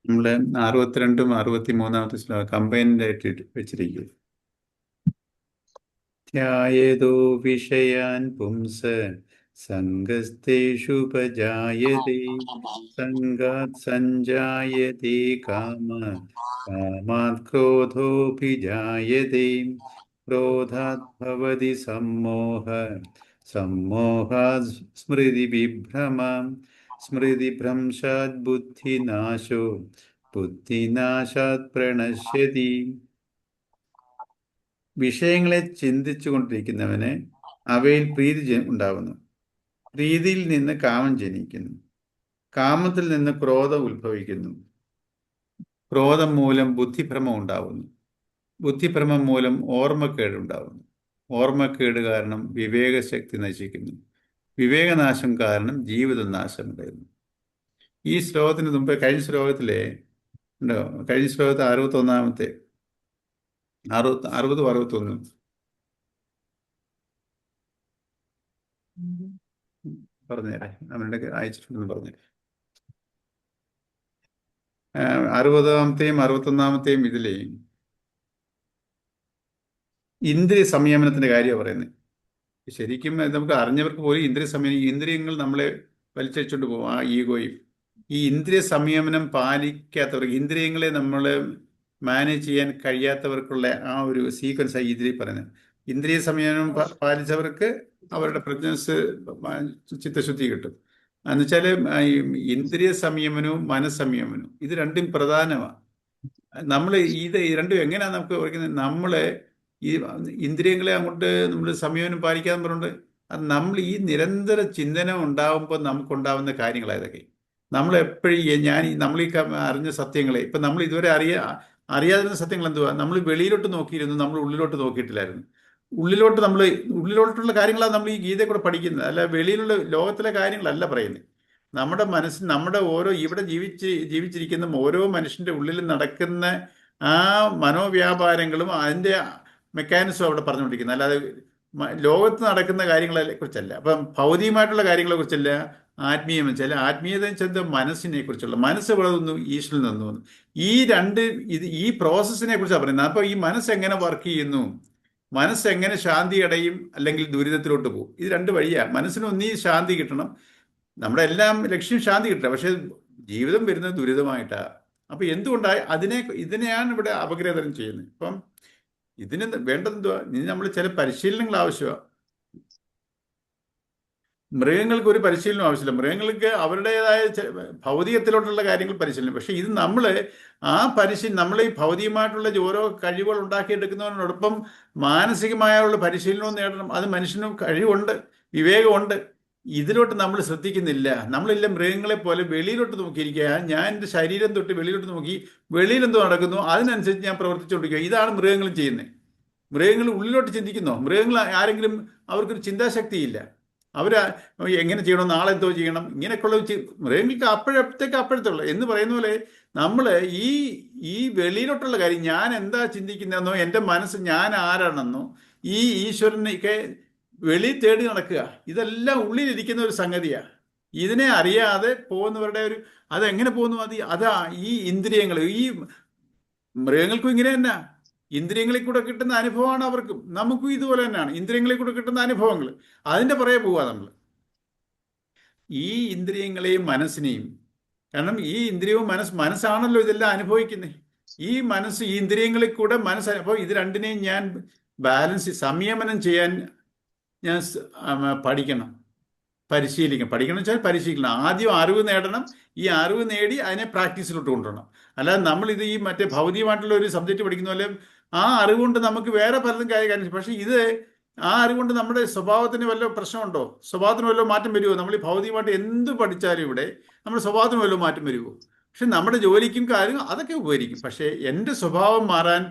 നമ്മള് 62 63 ശ്ലോകം കമ്പൈൻഡ് ആയിട്ട് വെച്ചിരിക്കും. ധ്യായേതോ വിഷയാൻ പുംസ സംഗസ്തേഷുപജായതേ സംഗാത് സഞ്ജായതേ കാമ കാമാത് ക്രോധോഭിജായതേ ക്രോധാത് ഭവതി സമ്മോഹ സമ്മോഹാത് സ്മൃതിവിഭ്രമ സ്മൃതിഭ്രംശാത് ബുദ്ധിനാശോ ബുദ്ധിനാശാത് പ്രണശ്യതി. വിഷയങ്ങളെ ചിന്തിച്ചു കൊണ്ടിരിക്കുന്നവന് അവയിൽ ഉണ്ടാവുന്നു. പ്രീതിയിൽ നിന്ന് കാമം ജനിക്കുന്നു. കാമത്തിൽ നിന്ന് ക്രോധം ഉത്ഭവിക്കുന്നു. ക്രോധം മൂലം ബുദ്ധിഭ്രമം ഉണ്ടാവുന്നു. ബുദ്ധിഭ്രമം മൂലം ഓർമ്മക്കേട് ഉണ്ടാവുന്നു. ഓർമ്മക്കേട് കാരണം വിവേകശക്തി നശിക്കുന്നു. വിവേകനാശം കാരണം ജീവിതനാശം ഉണ്ടായിരുന്നു. ഈ ശ്ലോകത്തിന് മുമ്പ് കഴിഞ്ഞ ശ്ലോകത്തിലെ ഉണ്ടോ, കഴിഞ്ഞ ശ്ലോകത്തെ 61 60 61 പറഞ്ഞുതരാം. നമ്മളുടെ അയച്ചിട്ടുണ്ടെന്ന് പറഞ്ഞു. 60-ാമത്തെയും 61-ാമത്തെയും ഇതിലെ ഇന്ദ്രിയ സംയമനത്തിന്റെ കാര്യമാണ് പറയുന്നത്. ശരിക്കും നമുക്ക് അറിഞ്ഞവർക്ക് പോലും ഇന്ദ്രിയങ്ങൾ നമ്മളെ വലിച്ചടിച്ചോണ്ട് പോകും. ആ ഈഗോയും ഈ ഇന്ദ്രിയ സംയമനം പാലിക്കാത്തവർക്ക്, ഇന്ദ്രിയങ്ങളെ നമ്മളെ മാനേജ് ചെയ്യാൻ കഴിയാത്തവർക്കുള്ള ആ ഒരു സീക്വൻസ് ഇതിൽ പറയുന്നത്. ഇന്ദ്രിയ സംയമനം പാലിച്ചവർക്ക് അവരുടെ പ്രജ്ഞസ് ചിത്തശുദ്ധി കിട്ടും. എന്നുവെച്ചാല് ഇന്ദ്രിയ സംയമനവും മനസ്സംയമനവും ഇത് രണ്ടും പ്രധാനമാണ്. നമ്മൾ ഇത് രണ്ടും എങ്ങനെയാണ് നമുക്ക് ഓർക്കുന്നത്? നമ്മളെ ഈ ഇന്ദ്രിയങ്ങളെ അങ്ങോട്ട് നമ്മൾ സംയമനം പാലിക്കാന്ന് പറഞ്ഞിട്ട് അത് നമ്മൾ ഈ നിരന്തര ചിന്തനം ഉണ്ടാകുമ്പോൾ നമുക്കുണ്ടാവുന്ന കാര്യങ്ങളായതൊക്കെ നമ്മൾ എപ്പോഴും നമ്മൾ ഈ അറിഞ്ഞ സത്യങ്ങളെ ഇപ്പം നമ്മൾ ഇതുവരെ അറിയാതിരുന്ന സത്യങ്ങൾ എന്തുവാ? നമ്മൾ വെളിയിലോട്ട് നോക്കിയിരുന്നു, നമ്മൾ ഉള്ളിലോട്ട് നോക്കിയിട്ടില്ലായിരുന്നു. ഉള്ളിലോട്ടുള്ള കാര്യങ്ങളാണ് നമ്മൾ ഈ ഗീതയെ കൂടെ പഠിക്കുന്നത്. അല്ല വെളിയിലുള്ള ലോകത്തിലെ കാര്യങ്ങളല്ല പറയുന്നത്. നമ്മുടെ മനസ്സിൽ നമ്മുടെ ഇവിടെ ജീവിച്ചിരിക്കുന്ന ഓരോ മനുഷ്യന്റെ ഉള്ളിൽ നടക്കുന്ന ആ മനോവ്യാപാരങ്ങളും അതിൻ്റെ മെക്കാനിസം അവിടെ പറഞ്ഞുകൊണ്ടിരിക്കുന്നത്. അല്ലാതെ ലോകത്ത് നടക്കുന്ന കാര്യങ്ങളെ കുറിച്ചല്ല. അപ്പം ഭൗതികമായിട്ടുള്ള കാര്യങ്ങളെ കുറിച്ചല്ല, ആത്മീയം വെച്ചാൽ ആത്മീയത വെച്ചാൽ മനസ്സിനെ കുറിച്ചുള്ള, മനസ്സ് ഇവിടെ നിന്നു ഈശ്വരിൽ നിന്നു വന്നു. ഈ പ്രോസസ്സിനെ കുറിച്ചാണ് പറയുന്നത്. അപ്പോൾ ഈ മനസ്സ് എങ്ങനെ വർക്ക് ചെയ്യുന്നു, മനസ്സ് എങ്ങനെ ശാന്തി അടയും അല്ലെങ്കിൽ ദുരിതത്തിലോട്ട് പോകും, ഇത് രണ്ട് വഴിയാണ്. മനസ്സിന് ഒന്നീ ശാന്തി കിട്ടണം, നമ്മുടെ എല്ലാം ലക്ഷ്യം ശാന്തി കിട്ടുക. പക്ഷെ ജീവിതം വരുന്നത് ദുരിതമായിട്ടാണ്. അപ്പൊ എന്തുകൊണ്ടായി ഇതിനെയാണ് ഇവിടെ അപഗ്രഥനം ചെയ്യുന്നത്. ഇപ്പം ഇതിന് വേണ്ടതെന്തുവാ? ഇനി നമ്മൾ ചില പരിശീലനങ്ങൾ ആവശ്യമാണ്. മൃഗങ്ങൾക്ക് ഒരു പരിശീലനം ആവശ്യമില്ല. മൃഗങ്ങൾക്ക് അവരുടേതായ ഭൗതികത്തിലോട്ടുള്ള കാര്യങ്ങൾ പരിശീലനം. പക്ഷെ ഇത് നമ്മൾ ഈ ഭൗതികമായിട്ടുള്ള ഓരോ കഴിവുകൾ ഉണ്ടാക്കിയെടുക്കുന്നതിനോടൊപ്പം മാനസികമായുള്ള പരിശീലനവും നേടണം. അത് മനുഷ്യനും കഴിവുണ്ട്, വിവേകമുണ്ട്. ഇതിലോട്ട് നമ്മൾ ശ്രദ്ധിക്കുന്നില്ല. നമ്മളില്ല മൃഗങ്ങളെ പോലെ വെളിയിലോട്ട് നോക്കിയിരിക്കുക. ഞാൻ എൻ്റെ ശരീരം തൊട്ട് വെളിയിലോട്ട് നോക്കി വെളിയിലെന്തോ നടക്കുന്നു അതിനനുസരിച്ച് ഞാൻ പ്രവർത്തിച്ചുകൊണ്ടിരിക്കുക. ഇതാണ് മൃഗങ്ങളും ചെയ്യുന്നത്. മൃഗങ്ങൾ ഉള്ളിലോട്ട് ചിന്തിക്കുന്നോ? മൃഗങ്ങൾ ആരെങ്കിലും അവർക്കൊരു ചിന്താശക്തിയില്ല. അവർ എങ്ങനെ ചെയ്യണം, നാളെ എന്തോ ചെയ്യണം, ഇങ്ങനെയൊക്കെയുള്ള മൃഗങ്ങൾക്ക് അപ്പോഴത്തേക്കുള്ള എന്ന് പറയുന്ന പോലെ നമ്മൾ ഈ ഈ വെളിയിലോട്ടുള്ള കാര്യം, ഞാൻ എന്താ ചിന്തിക്കുന്നതെന്നോ എൻ്റെ മനസ്സ് ഞാൻ ആരാണെന്നോ ഈ ഈശ്വരനൊക്കെ വെളി തേടി നടക്കുക, ഇതെല്ലാം ഉള്ളിലിരിക്കുന്ന ഒരു സംഗതിയാണ്. ഇതിനെ അറിയാതെ പോകുന്നവരുടെ അതെങ്ങനെ പോകുന്നു? അതാ ഈ ഇന്ദ്രിയങ്ങൾ. ഈ മൃഗങ്ങൾക്കും ഇങ്ങനെ തന്നെ ഇന്ദ്രിയങ്ങളിൽ കൂടെ കിട്ടുന്ന അനുഭവമാണ് അവർക്കും. നമുക്കും ഇതുപോലെ തന്നെയാണ് ഇന്ദ്രിയങ്ങളിൽ കൂടെ കിട്ടുന്ന അനുഭവങ്ങൾ. അതിൻ്റെ പുറകെ പോവുക നമ്മൾ. ഈ ഇന്ദ്രിയങ്ങളെയും മനസ്സിനെയും, കാരണം ഈ ഇന്ദ്രിയവും മനസ്സാണല്ലോ ഇതെല്ലാം അനുഭവിക്കുന്നത്. ഈ ഇന്ദ്രിയങ്ങളിൽ കൂടെ അപ്പോൾ ഇത് രണ്ടിനെയും ഞാൻ സംയമനം ചെയ്യാൻ ഞാൻ പഠിക്കണം, പഠിക്കണം വെച്ചാൽ പരിശീലിക്കണം. ആദ്യം അറിവ് നേടണം. ഈ അറിവ് നേടി അതിനെ പ്രാക്ടീസിലോട്ട് കൊണ്ടുവരണം. അല്ലാതെ നമ്മളിത് ഈ മറ്റേ ഭൗതികമായിട്ടുള്ള ഒരു സബ്ജക്റ്റ് പഠിക്കുന്ന പോലെ ആ അറിവ് കൊണ്ട് നമുക്ക് വേറെ പലതും കാര്യം. പക്ഷെ ആ അറിവുകൊണ്ട് നമ്മുടെ സ്വഭാവത്തിന് വല്ല പ്രശ്നമുണ്ടോ? സ്വഭാവത്തിന് വല്ല മാറ്റം വരുമോ? നമ്മൾ ഈ ഭൗതികമായിട്ട് എന്ത് പഠിച്ചാലും ഇവിടെ നമ്മുടെ സ്വഭാവത്തിന് വല്ല മാറ്റം വരുമോ? പക്ഷെ നമ്മുടെ ജോലിക്കും കാര്യം അതൊക്കെ ഉപകരിക്കും. പക്ഷേ എൻ്റെ സ്വഭാവം മാറാൻ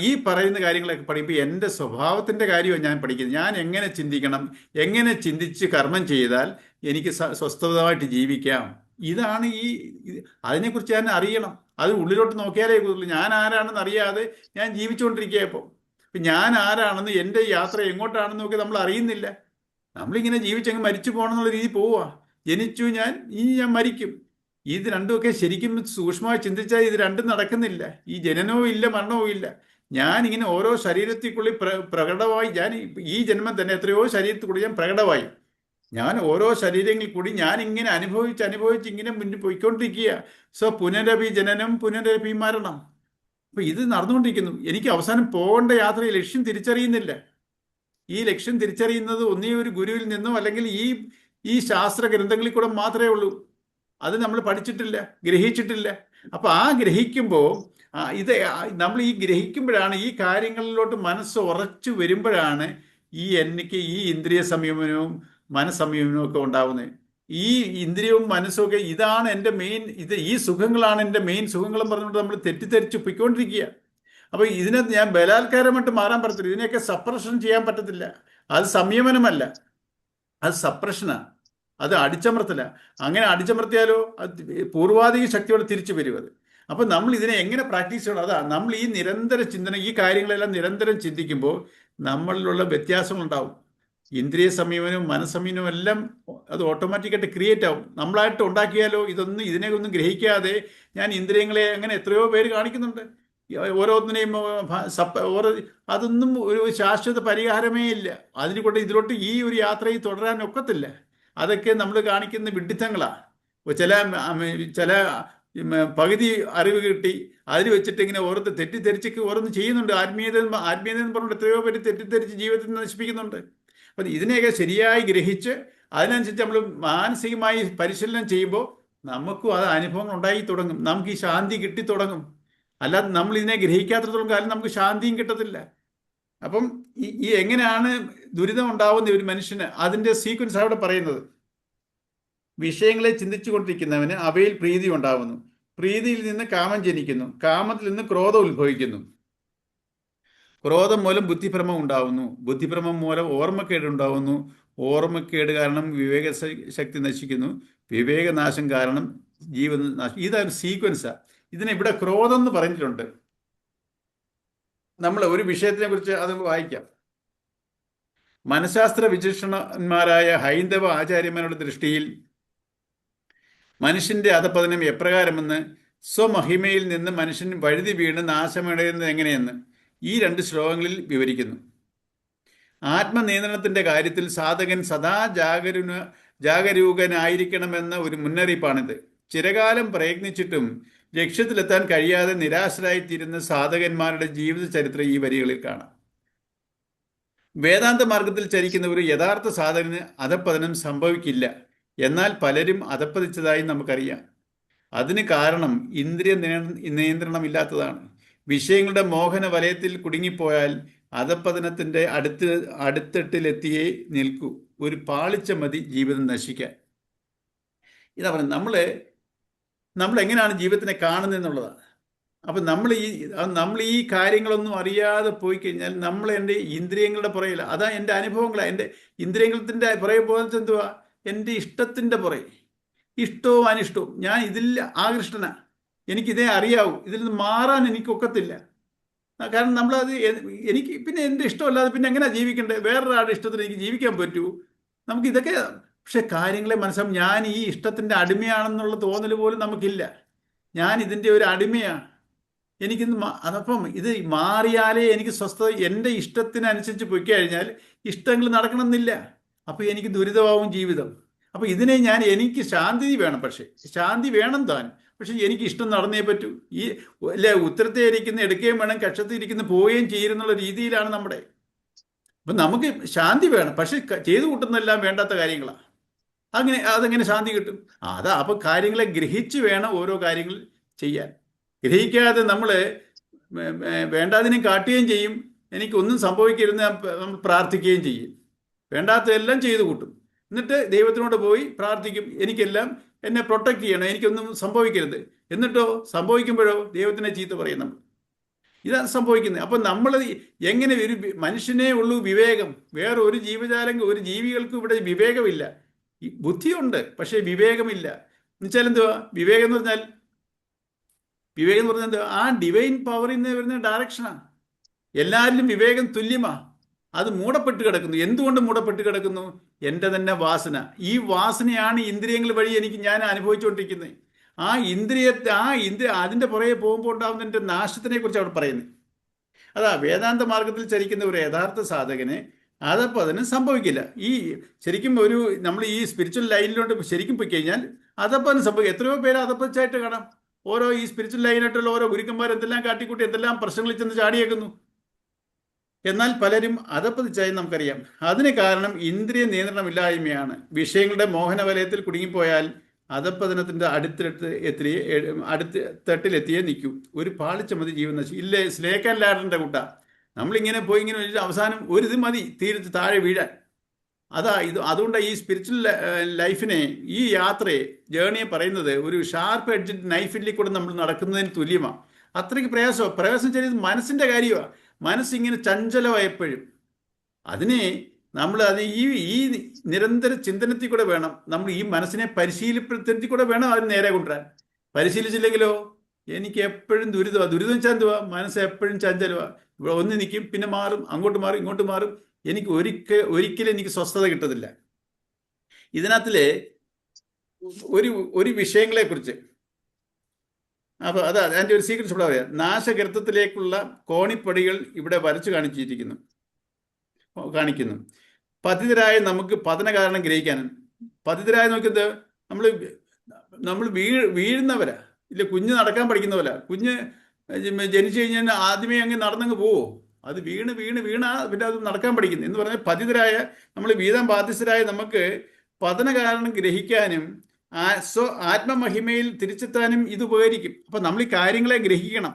ഈ പറയുന്ന കാര്യങ്ങളൊക്കെ പഠിക്കുമ്പോൾ എൻ്റെ സ്വഭാവത്തിൻ്റെ കാര്യമാണ് ഞാൻ പഠിക്കുന്നത്. ഞാൻ എങ്ങനെ ചിന്തിക്കണം, എങ്ങനെ ചിന്തിച്ച് കർമ്മം ചെയ്താൽ എനിക്ക് സ്വസ്ഥതമായിട്ട് ജീവിക്കാം, ഇതാണ് അതിനെക്കുറിച്ച് ഞാൻ അറിയണം. അത് ഉള്ളിലോട്ട് നോക്കിയാലേ കൂടുതൽ ഞാൻ ആരാണെന്ന് അറിയാതെ ഞാൻ ജീവിച്ചുകൊണ്ടിരിക്കുക. ഇപ്പം ഞാൻ ആരാണെന്ന്, എൻ്റെ യാത്ര എങ്ങോട്ടാണെന്ന് നോക്കി നമ്മൾ അറിയുന്നില്ല. നമ്മളിങ്ങനെ ജീവിച്ചങ്ങ് മരിച്ചു പോകണം എന്നുള്ള രീതി പോവുക. ഇനി ഞാൻ മരിക്കും. ഇത് രണ്ടുമൊക്കെ ശരിക്കും സൂക്ഷ്മമായി ചിന്തിച്ചാൽ ഇത് രണ്ടും നടക്കുന്നില്ല. ഈ ജനനവും ഇല്ല, മരണവും ഇല്ല. ഞാൻ ഇങ്ങനെ ഓരോ ശരീരത്തിൽക്കുള്ളിൽ പ്രകടമായി, ഞാൻ ഈ ജന്മം തന്നെ എത്രയോ ശരീരത്തിൽ കൂടി ഞാൻ പ്രകടമായി. ഞാൻ ഓരോ ശരീരങ്ങളിൽ കൂടി ഞാൻ ഇങ്ങനെ അനുഭവിച്ച് അനുഭവിച്ച് ഇങ്ങനെ മുന്നിൽ പോയിക്കൊണ്ടിരിക്കുക. സോ പുനരഭി ജനനം, പുനരഭി മരണം. അപ്പൊ ഇത് നടന്നുകൊണ്ടിരിക്കുന്നു. എനിക്ക് അവസാനം പോകേണ്ട യാത്രയിൽ ലക്ഷ്യം തിരിച്ചറിയുന്നില്ല. ഈ ലക്ഷ്യം തിരിച്ചറിയുന്നത് ഒന്നേ ഒരു ഗുരുവിൽ നിന്നോ അല്ലെങ്കിൽ ഈ ഈ ശാസ്ത്ര ഗ്രന്ഥങ്ങളിൽ കൂടെ മാത്രമേ ഉള്ളൂ. അത് നമ്മൾ പഠിച്ചിട്ടില്ല, ഗ്രഹിച്ചിട്ടില്ല. അപ്പൊ ആ ഗ്രഹിക്കുമ്പോൾ ഇത് നമ്മൾ ഈ ഗ്രഹിക്കുമ്പോഴാണ് ഈ കാര്യങ്ങളിലോട്ട് മനസ്സ് ഉറച്ചു വരുമ്പോഴാണ് എനിക്ക് ഈ ഇന്ദ്രിയ സംയമനവും മനസ്സംയമനവും ഒക്കെ ഉണ്ടാവുന്നത്. ഈ ഇന്ദ്രിയവും മനസ്സും ഒക്കെ ഇതാണ് എൻ്റെ മെയിൻ, ഈ സുഖങ്ങളാണ് എൻ്റെ മെയിൻ സുഖങ്ങളും പറഞ്ഞുകൊണ്ട് നമ്മൾ തെറ്റിദ്ധരിച്ച് പൊയ്ക്കൊണ്ടിരിക്കുക. അപ്പൊ ഇതിനകത്ത് ഞാൻ ബലാത്കാരമായിട്ട് മാറാൻ പറ്റത്തില്ല. ഇതിനെയൊക്കെ സപ്രഷൻ ചെയ്യാൻ പറ്റത്തില്ല. അത് സംയമനമല്ല, അത് സപ്രഷനാണ്, അത് അടിച്ചമർത്തല. അങ്ങനെ അടിച്ചമർത്തിയാലോ അത് പൂർവാധിക ശക്തിയോടെ തിരിച്ചു വരും അത്. അപ്പൊ നമ്മൾ ഇതിനെ എങ്ങനെ പ്രാക്ടീസ് ചെയ്യണം? അതാ നമ്മൾ ഈ നിരന്തര ചിന്തന, ഈ കാര്യങ്ങളെല്ലാം നിരന്തരം ചിന്തിക്കുമ്പോൾ നമ്മളിലുള്ള വ്യത്യാസങ്ങളുണ്ടാവും. ഇന്ദ്രിയ സംയമനവും മനസ്സംയമനവും എല്ലാം അത് ഓട്ടോമാറ്റിക്കായിട്ട് ക്രിയേറ്റ് ആവും. നമ്മളായിട്ട് ഉണ്ടാക്കിയാലോ ഇതിനെയൊന്നും ഗ്രഹിക്കാതെ ഞാൻ ഇന്ദ്രിയങ്ങളെ അങ്ങനെ എത്രയോ പേര് കാണിക്കുന്നുണ്ട്. ഓരോന്നിനെയും അതൊന്നും ഒരു ശാശ്വത പരിഹാരമേ ഇല്ല. അതിനെക്കൊണ്ട് ഇതിലോട്ട് ഈ ഒരു യാത്രയിൽ തുടരാൻ ഒക്കത്തില്ല. അതൊക്കെ നമ്മൾ കാണിക്കുന്ന വിഡ്ഢിത്തങ്ങളാണ്. ചില ചില പകുതി അറിവ് കിട്ടി അതിൽ വെച്ചിട്ട് ഇങ്ങനെ ഓരോന്ന് തെറ്റിദ്ധരിച്ചൊക്കെ ഓരോന്ന് ചെയ്യുന്നുണ്ട്. ആത്മീയത എന്ന് പറഞ്ഞിട്ട് എത്രയോ പേര് തെറ്റിദ്ധരിച്ച് ജീവിതത്തിൽ നശിപ്പിക്കുന്നുണ്ട്. അപ്പം ഇതിനെയൊക്കെ ശരിയായി ഗ്രഹിച്ച് അതിനനുസരിച്ച് നമ്മൾ മാനസികമായി പരിശീലനം ചെയ്യുമ്പോൾ നമുക്കും അത് അനുഭവങ്ങൾ ഉണ്ടായി തുടങ്ങും. നമുക്ക് ഈ ശാന്തി കിട്ടി തുടങ്ങും. അല്ലാതെ നമ്മൾ ഇതിനെ ഗ്രഹിക്കാത്തടത്തോളം കാലം നമുക്ക് ശാന്തിയും കിട്ടത്തില്ല. അപ്പം ഈ എങ്ങനെയാണ് ദുരിതം ഉണ്ടാവുന്ന ഒരു മനുഷ്യന്, അതിൻ്റെ സീക്വൻസ് അവിടെ പറയുന്നത്. വിഷയങ്ങളെ ചിന്തിച്ചു കൊണ്ടിരിക്കുന്നവന് അവയിൽ പ്രീതി ഉണ്ടാവുന്നു. പ്രീതിയിൽ നിന്ന് കാമം ജനിക്കുന്നു. കാമത്തിൽ നിന്ന് ക്രോധം ഉത്ഭവിക്കുന്നു. ക്രോധം മൂലം ബുദ്ധിഭ്രമം ഉണ്ടാവുന്നു. ബുദ്ധിഭ്രമം മൂലം ഓർമ്മക്കേട് ഉണ്ടാവുന്നു. ഓർമ്മക്കേട് കാരണം വിവേക ശക്തി നശിക്കുന്നു. വിവേകനാശം കാരണം ജീവനാശം. ഇതൊരു സീക്വൻസാണ്. ഇതിനെ ഇവിടെ ക്രോധം എന്ന് പറഞ്ഞിട്ടുണ്ട്. നമ്മൾ ഒരു വിഷയത്തിനെ കുറിച്ച് അത് വായിക്കാം. മനഃശാസ്ത്ര വിചക്ഷണന്മാരായ ഹൈന്ദവ ആചാര്യന്മാരുടെ ദൃഷ്ടിയിൽ മനുഷ്യന്റെ അധപതനം എപ്രകാരമെന്ന്, സ്വമഹിമയിൽ നിന്ന് മനുഷ്യൻ വഴുതി വീണ് നാശമടയുന്നത് എങ്ങനെയെന്ന് ഈ 2 ശ്ലോകങ്ങളിൽ വിവരിക്കുന്നു. ആത്മനിയന്ത്രണത്തിന്റെ കാര്യത്തിൽ സാധകൻ സദാ ജാഗരൂകനായിരിക്കണമെന്ന ഒരു മുന്നറിയിപ്പാണിത്. ചിരകാലം പ്രയത്നിച്ചിട്ടും ലക്ഷ്യത്തിലെത്താൻ കഴിയാതെ നിരാശരായിത്തീരുന്ന സാധകന്മാരുടെ ജീവിത ചരിത്രം ഈ വരികളിൽ കാണാം. വേദാന്ത മാർഗത്തിൽ ചരിക്കുന്ന ഒരു യഥാർത്ഥ സാധകന് അധപ്പതനം സംഭവിക്കില്ല. എന്നാൽ പലരും അധപ്പതിച്ചതായി നമുക്കറിയാം. അതിന് കാരണം ഇന്ദ്രിയ നിയന്ത്രണമില്ലാത്തതാണ്. വിഷയങ്ങളുടെ മോഹന വലയത്തിൽ കുടുങ്ങിപ്പോയാൽ അധപ്പതനത്തിന്റെ അടുത്തെട്ടിലെത്തിയേ നിൽക്കൂ. ഒരു പാളിച്ച മതി ജീവിതം നശിക്കാൻ. ഇതാ പറയുന്നത്. നമ്മൾ എങ്ങനെയാണ് ജീവിതത്തിനെ കാണുന്നത് എന്നുള്ളതാണ്. അപ്പം നമ്മൾ ഈ കാര്യങ്ങളൊന്നും അറിയാതെ പോയി കഴിഞ്ഞാൽ നമ്മൾ എൻ്റെ ഇന്ദ്രിയങ്ങളുടെ പുറകില്ല. അതാ എൻ്റെ അനുഭവങ്ങളാണ്. എൻ്റെ ഇന്ദ്രിയങ്ങളുടെ പുറകെ പോകുന്നത് എന്തുവാ? എൻ്റെ ഇഷ്ടത്തിൻ്റെ പുറകെ. ഇഷ്ടവും അനിഷ്ടവും. ഞാൻ ഇതിൽ ആകൃഷ്ടനാണ്. എനിക്കിതേ അറിയാവൂ. ഇതിൽ നിന്ന് മാറാൻ എനിക്കൊക്കത്തില്ല. കാരണം നമ്മളത് എനിക്ക് പിന്നെ എൻ്റെ ഇഷ്ടമല്ലാതെ പിന്നെ എങ്ങനെയാണ് ജീവിക്കേണ്ടത്? വേറൊരാളുടെ ഇഷ്ടത്തിന് എനിക്ക് ജീവിക്കാൻ പറ്റൂ? നമുക്കിതൊക്കെ. പക്ഷെ കാര്യങ്ങളെ മനസ്സിലാവും. ഞാൻ ഈ ഇഷ്ടത്തിൻ്റെ അടിമയാണെന്നുള്ള തോന്നൽ പോലും നമുക്കില്ല. ഞാൻ ഇതിൻ്റെ ഒരു അടിമയാണ്. എനിക്കിന്ന് അതപ്പം ഇത് മാറിയാലേ എനിക്ക് സ്വസ്ഥത. എൻ്റെ ഇഷ്ടത്തിനനുസരിച്ച് പൊയ്ക്കഴിഞ്ഞാൽ ഇഷ്ടങ്ങൾ നടക്കണമെന്നില്ല. അപ്പോൾ എനിക്ക് ദുരിതമാവും ജീവിതം. അപ്പോൾ ഇതിനെ എനിക്ക് ശാന്തി വേണം. പക്ഷേ ശാന്തി വേണം താൻ. പക്ഷെ എനിക്ക് ഇഷ്ടം നടന്നേ പറ്റൂ. ഉത്തരത്തെ ഇരിക്കുന്ന എടുക്കുകയും വേണം, കക്ഷത്തിൽ ഇരിക്കുന്ന പോവുകയും ചെയ്യുന്നുള്ള രീതിയിലാണ് നമ്മുടെ. അപ്പം നമുക്ക് ശാന്തി വേണം. പക്ഷെ ചെയ്തു കൂട്ടുന്നതെല്ലാം വേണ്ടാത്ത കാര്യങ്ങളാണ്. അതെങ്ങനെ ശാന്തി കിട്ടും? അതാ. അപ്പം കാര്യങ്ങളെ ഗ്രഹിച്ച് വേണം ഓരോ കാര്യങ്ങൾ ചെയ്യാൻ. ഗ്രഹിക്കാതെ നമ്മൾ വേണ്ടാതിനും കാട്ടുകയും ചെയ്യും. എനിക്കൊന്നും സംഭവിക്കരുതെന്ന് നമ്മൾ പ്രാർത്ഥിക്കുകയും ചെയ്യും. വേണ്ടാത്തതെല്ലാം ചെയ്തു കൂട്ടും. എന്നിട്ട് ദൈവത്തിനോട് പോയി പ്രാർത്ഥിക്കും, എനിക്കെല്ലാം എന്നെ പ്രൊട്ടക്റ്റ് ചെയ്യണം, എനിക്കൊന്നും സംഭവിക്കരുത്. എന്നിട്ടോ സംഭവിക്കുമ്പോഴോ ദൈവത്തിനെ ചീത്ത പറയും നമ്മൾ. ഇതാണ് സംഭവിക്കുന്നത്. അപ്പം നമ്മൾ എങ്ങനെ ഒരു മനുഷ്യനേ ഉള്ളൂ വിവേകം. വേറെ ഒരു ജീവികൾക്കും ഇവിടെ വിവേകമില്ല. ബുദ്ധിയുണ്ട്, പക്ഷേ വിവേകമില്ല. എന്നുവെച്ചാൽ എന്തുവാ വിവേകം എന്ന് പറഞ്ഞാൽ? വിവേകം എന്ന് പറഞ്ഞാൽ എന്താ? ആ ഡിവൈൻ പവറിൽ നിന്ന് വരുന്ന ഡയറക്ഷനാണ്. എല്ലാവരിലും വിവേകം തുല്യമാണ്. അത് മൂടപ്പെട്ട് കിടക്കുന്നു. എന്തുകൊണ്ട് മൂടപ്പെട്ട് കിടക്കുന്നു? എൻ്റെ തന്നെ വാസന. ഈ വാസനയാണ് ഇന്ദ്രിയങ്ങൾ വഴി ഞാൻ അനുഭവിച്ചുകൊണ്ടിരിക്കുന്നത്. അതിന്റെ പുറകെ പോകുമ്പോൾ ഉണ്ടാകുന്നതിന്റെ നാശത്തിനെ കുറിച്ച് അവിടെ പറയുന്നത്. അതാ വേദാന്ത മാർഗത്തിൽ ചരിക്കുന്ന ഒരു യഥാർത്ഥ സാധകന് അതപ്പോൾ അതിന് സംഭവിക്കില്ല. ശരിക്കും നമ്മൾ ഈ സ്പിരിച്വൽ ലൈനിലോട്ട് ശരിക്കും പോയി കഴിഞ്ഞാൽ അതപ്പോൾ അതിന് സംഭവിക്കും. എത്രയോ പേര് അതപ്പച്ചായിട്ട് കാണാം. ഓരോ ഈ സ്പിരിച്വൽ ലൈനായിട്ടുള്ള ഓരോ ഗുരുക്കന്മാർ എന്തെല്ലാം കാട്ടിക്കൂട്ടി എന്തെല്ലാം പ്രശ്നങ്ങളിൽ ചെന്ന് ചാടിയേക്കുന്നു. എന്നാൽ പലരും അതപ്പതിച്ചായി നമുക്കറിയാം. അതിന് കാരണം ഇന്ദ്രിയ നിയന്ത്രണമില്ലായ്മയാണ്. വിഷയങ്ങളുടെ മോഹനവലയത്തിൽ കുടുങ്ങിപ്പോയാൽ അധപ്പതനത്തിന്റെ അടുത്ത തട്ടിലെത്തിയേ നിൽക്കൂ. ഒരു പാളിച്ച മതി ജീവൻ നശിക്കും. ഇല്ലേ സ്നേക്ക് ആൻഡ് ലാഡറിന്റെ കൂട്ട നമ്മളിങ്ങനെ പോയി ഇങ്ങനെ അവസാനം ഒരു ഇത് മതി തീരത്ത് താഴെ വീഴാൻ. അതുകൊണ്ട് ഈ സ്പിരിച്വൽ ലൈഫിനെ, ഈ യാത്രയെ, ജേണിയെ പറയുന്നത് ഒരു ഷാർപ്പ് എഡ്ജ് നൈഫിൽ കൂടെ നമ്മൾ നടക്കുന്നതിന് തുല്യമാണ്. അത്രയ്ക്ക് പ്രയാസം ചെയ്ത് മനസ്സിന്റെ കാര്യമാണ്. മനസ്സിങ്ങനെ ചഞ്ചലമായപ്പോഴും അതിനെ നമ്മൾ ഈ നിരന്തര ചിന്തനത്തിൽ കൂടെ വേണം, നമ്മൾ ഈ മനസ്സിനെ പരിശീലിപ്പെടുത്തി കൂടെ വേണം അതിന് നേരെ കൊണ്ടുവരാൻ. പരിശീലിച്ചില്ലെങ്കിലോ എനിക്ക് എപ്പോഴും ദുരിതം വെച്ചാൽ എന്തുവാ, മനസ്സ് എപ്പോഴും ചഞ്ചലമാണ്. ഇവിടെ ഒന്ന് നിൽക്കും, പിന്നെ മാറും, അങ്ങോട്ട് മാറും, ഇങ്ങോട്ട് മാറും. എനിക്ക് ഒരിക്കലും എനിക്ക് സ്വസ്ഥത കിട്ടത്തില്ല. ഇതിനകത്തിലെ ഒരു വിഷയങ്ങളെ കുറിച്ച് അപ്പോൾ അതിൻ്റെ ഒരു സീക്രട്സ് ഇവിടെ പറയാം. നാശഗർത്തത്തിലേക്കുള്ള കോണിപ്പടികൾ ഇവിടെ വരച്ചു കാണിക്കുന്നു. പതിതരായ നമുക്ക് പതന കാരണം ഗ്രഹിക്കാനും. പതിതരായ നോക്കുന്നത് നമ്മൾ വീഴുന്നവരാ. ഇല്ല, കുഞ്ഞ് നടക്കാൻ പഠിക്കുന്നവരാ. കുഞ്ഞ് ജനിച്ചു കഴിഞ്ഞാൽ ആദ്യമേ അങ്ങ് നടന്നങ്ങ് പോവോ? അത് വീണ് പിന്നെ അത് നടക്കാൻ പഠിക്കുന്നു എന്ന് പറഞ്ഞാൽ പതിതരായ നമ്മൾ വീതം ബാധ്യസ്ഥരായ നമുക്ക് പതന കാരണം ഗ്രഹിക്കാനും ആത്മമഹിമയിൽ തിരിച്ചെത്താനും ഇത് ഉപകരിക്കും. അപ്പൊ നമ്മൾ ഈ കാര്യങ്ങളെ ഗ്രഹിക്കണം.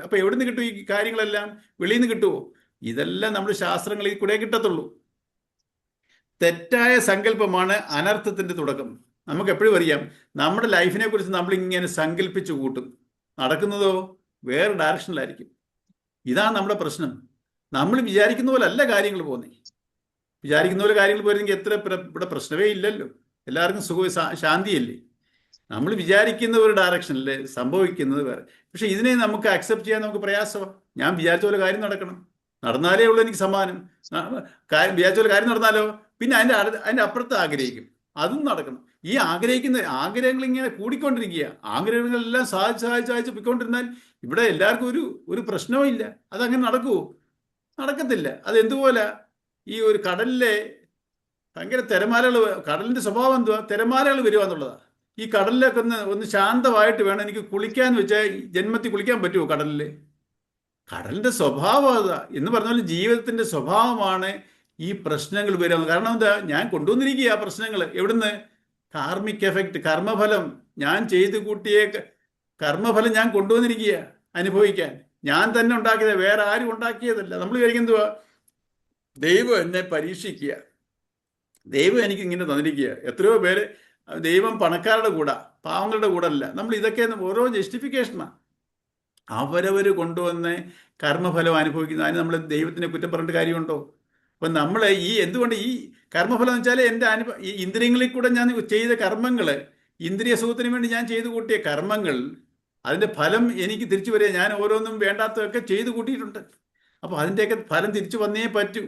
അപ്പൊ എവിടെ നിന്ന് കിട്ടും ഈ കാര്യങ്ങളെല്ലാം? വെളിയിൽ നിന്ന് കിട്ടുമോ? ഇതെല്ലാം നമ്മുടെ ശാസ്ത്രങ്ങളിൽ കൂടെ കിട്ടത്തുള്ളൂ. തെറ്റായ സങ്കല്പമാണ് അനർത്ഥത്തിന്റെ തുടക്കം. നമുക്ക് എപ്പോഴും അറിയാം, നമ്മുടെ ലൈഫിനെ കുറിച്ച് നമ്മളിങ്ങനെ സങ്കല്പിച്ചു കൂട്ടും, നടക്കുന്നതോ വേറെ ഡയറക്ഷനിലായിരിക്കും. ഇതാണ് നമ്മുടെ പ്രശ്നം. നമ്മൾ വിചാരിക്കുന്ന പോലെ അല്ല കാര്യങ്ങൾ പോകുന്നത്. വിചാരിക്കുന്ന പോലെ കാര്യങ്ങൾ പോയിരുന്നെങ്കിൽ ഇവിടെ പ്രശ്നമേ ഇല്ലല്ലോ. എല്ലാവർക്കും ശാന്തിയല്ലേ. നമ്മൾ വിചാരിക്കുന്ന ഒരു ഡയറക്ഷനിൽ സംഭവിക്കുന്നത് വേറെ. പക്ഷെ ഇതിനെ നമുക്ക് അക്സെപ്റ്റ് ചെയ്യാൻ നമുക്ക് പ്രയാസമാണ്. ഞാൻ വിചാരിച്ച പോലെ കാര്യം നടക്കണം, നടന്നാലേ ഉള്ളൂ എനിക്ക് സമ്മാനം. വിചാരിച്ച പോലെ കാര്യം നടന്നാലോ പിന്നെ അതിൻ്റെ അപ്പുറത്ത് ആഗ്രഹിക്കും, അതും നടക്കണം. ഈ ആഗ്രഹങ്ങൾ ഇങ്ങനെ കൂടിക്കൊണ്ടിരിക്കുക. ആഗ്രഹങ്ങളെല്ലാം സാധിച്ച് പോയിക്കൊണ്ടിരുന്നാൽ ഇവിടെ എല്ലാവർക്കും ഒരു പ്രശ്നവും ഇല്ല. അതങ്ങനെ നടക്കുമോ? നടക്കത്തില്ല. അതെന്തുപോലെ ഈ ഒരു കടലിലെ ഭയങ്കര തിരമാലകൾ, കടലിന്റെ സ്വഭാവം എന്തുവാ? തിരമാലകൾ വരിക എന്നുള്ളതാണ്. ഈ കടലിലൊക്കെ ഒന്ന് ശാന്തമായിട്ട് വേണം എനിക്ക് കുളിക്കാൻ വെച്ചാൽ ജന്മത്തിൽ കുളിക്കാൻ പറ്റുമോ കടലിൽ? കടലിന്റെ സ്വഭാവം അതാ. എന്ന് പറഞ്ഞാൽ ജീവിതത്തിന്റെ സ്വഭാവമാണ് ഈ പ്രശ്നങ്ങൾ വരിക. കാരണം എന്താ? ഞാൻ കൊണ്ടുവന്നിരിക്കുക ആ പ്രശ്നങ്ങൾ. എവിടുന്ന്? കാർമിക് എഫക്റ്റ്, കർമ്മഫലം. ഞാൻ ചെയ്തു കൂട്ടിയ കർമ്മഫലം ഞാൻ കൊണ്ടുവന്നിരിക്കുക അനുഭവിക്കാൻ. ഞാൻ തന്നെ ഉണ്ടാക്കിയത്, വേറെ ആരും ഉണ്ടാക്കിയതല്ല. നമ്മൾ വിചാരിക്കുന്നതുവാ ദൈവം എന്നെ പരീക്ഷിക്കുക, ദൈവം എനിക്ക് ഇങ്ങനെ തന്നിരിക്കുക. എത്രയോ പേര് ദൈവം പണക്കാരുടെ കൂടെ, പാവങ്ങളുടെ കൂടെ അല്ല. നമ്മൾ ഇതൊക്കെ ഓരോ ജസ്റ്റിഫിക്കേഷനാണ്. അവരവർ കൊണ്ടുവന്ന് കർമ്മഫലം അനുഭവിക്കുന്നു. അതിന് നമ്മൾ ദൈവത്തിനെ കുറ്റം പറഞ്ഞിട്ട് കാര്യമുണ്ടോ? അപ്പം നമ്മൾ എന്തുകൊണ്ട് ഈ കർമ്മഫലം എന്ന് വെച്ചാൽ ഈ ഇന്ദ്രിയങ്ങളിൽ കൂടെ ഞാൻ ചെയ്ത കർമ്മങ്ങൾ, ഇന്ദ്രിയ സുഖത്തിന് വേണ്ടി ഞാൻ ചെയ്തു കൂട്ടിയ കർമ്മങ്ങൾ, അതിൻ്റെ ഫലം എനിക്ക് തിരിച്ചു വരിക. ഞാൻ ഓരോന്നും വേണ്ടാത്തതൊക്കെ ചെയ്തു കൂട്ടിയിട്ടുണ്ട്. അപ്പോൾ അതിൻ്റെയൊക്കെ ഫലം തിരിച്ചു വന്നേ പറ്റൂ.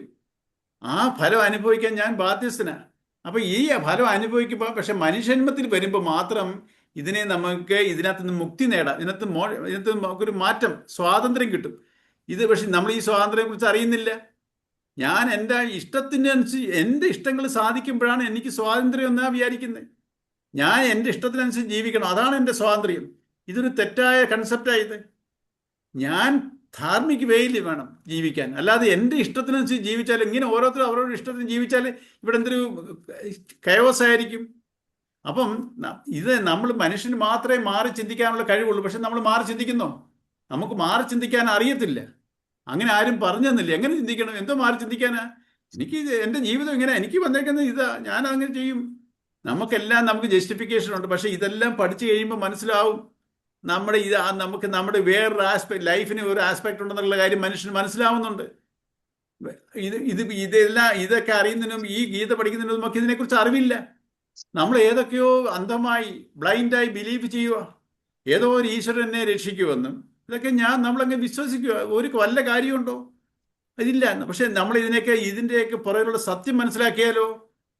ആ ഫലം അനുഭവിക്കാൻ ഞാൻ ബാധ്യസ്ഥനാണ്. അപ്പോൾ ഈ ഫലം അനുഭവിക്കുമ്പോൾ, പക്ഷെ മനുഷ്യന്മത്തിൽ വരുമ്പോൾ മാത്രം ഇതിനകത്ത് നിന്ന് മുക്തി നേടാം. ഇതിനകത്ത് നമുക്കൊരു മാറ്റം, സ്വാതന്ത്ര്യം കിട്ടും. പക്ഷെ നമ്മൾ ഈ സ്വാതന്ത്ര്യം കുറിച്ച് അറിയുന്നില്ല. ഞാൻ എൻ്റെ ഇഷ്ടത്തിനനുസരിച്ച് എൻ്റെ ഇഷ്ടങ്ങൾ സാധിക്കുമ്പോഴാണ് എനിക്ക് സ്വാതന്ത്ര്യം എന്നാണ് വിചാരിക്കുന്നത്. ഞാൻ എൻ്റെ ഇഷ്ടത്തിനനുസരിച്ച് ജീവിക്കണം, അതാണ് എൻ്റെ സ്വാതന്ത്ര്യം. ഇതൊരു തെറ്റായ കൺസെപ്റ്റായത്. ഞാൻ ധാർമ്മിക വേയിൽ വേണം ജീവിക്കാൻ, അല്ലാതെ എൻ്റെ ഇഷ്ടത്തിനനുസരിച്ച് ജീവിച്ചാൽ, ഇങ്ങനെ ഓരോരുത്തരും അവരവരുടെ ഇഷ്ടത്തിന് ജീവിച്ചാൽ ഇവിടെ എന്തൊരു കയോസായിരിക്കും. അപ്പം നമ്മൾ മനുഷ്യന് മാത്രമേ മാറി ചിന്തിക്കാനുള്ള കഴിവുള്ളൂ. പക്ഷെ നമ്മൾ മാറി ചിന്തിക്കുന്നോ? നമുക്ക് മാറി ചിന്തിക്കാൻ അറിയത്തില്ല. അങ്ങനെ ആരും പറഞ്ഞു തന്നില്ല എങ്ങനെ ചിന്തിക്കണം. എന്തോ മാറി ചിന്തിക്കാനാ? എൻ്റെ ജീവിതം ഇങ്ങനെ, എനിക്ക് വന്നേക്കുന്നത് ഇതാ, ഞാൻ അങ്ങനെ ചെയ്യും. നമുക്ക് ജസ്റ്റിഫിക്കേഷൻ ഉണ്ട്. പക്ഷെ ഇതെല്ലാം പഠിച്ചു കഴിയുമ്പോൾ മനസ്സിലാവും നമുക്ക് നമ്മുടെ വേറൊരു ആസ്പെക്ട്, ലൈഫിന് ഒരു ആസ്പെക്ട് ഉണ്ടെന്നുള്ള കാര്യം മനുഷ്യന് മനസ്സിലാവുന്നുണ്ട്. ഇതൊക്കെ അറിയുന്നതിനും ഈ ഗീത പഠിക്കുന്നതിനും നമുക്ക് ഇതിനെക്കുറിച്ച് അറിവില്ല. നമ്മൾ ഏതൊക്കെയോ അന്ധമായി ബ്ലൈൻഡായി ബിലീവ് ചെയ്യുക, ഏതോ ഒരു ഈശ്വരൻ എന്നെ രക്ഷിക്കുമെന്നും ഇതൊക്കെ നമ്മളങ്ങ് വിശ്വസിക്കുക. ഒരു വല്ല കാര്യമുണ്ടോ? അതില്ല. പക്ഷെ നമ്മൾ ഇതിൻ്റെയൊക്കെ പുറകിലുള്ള സത്യം മനസ്സിലാക്കിയാലോ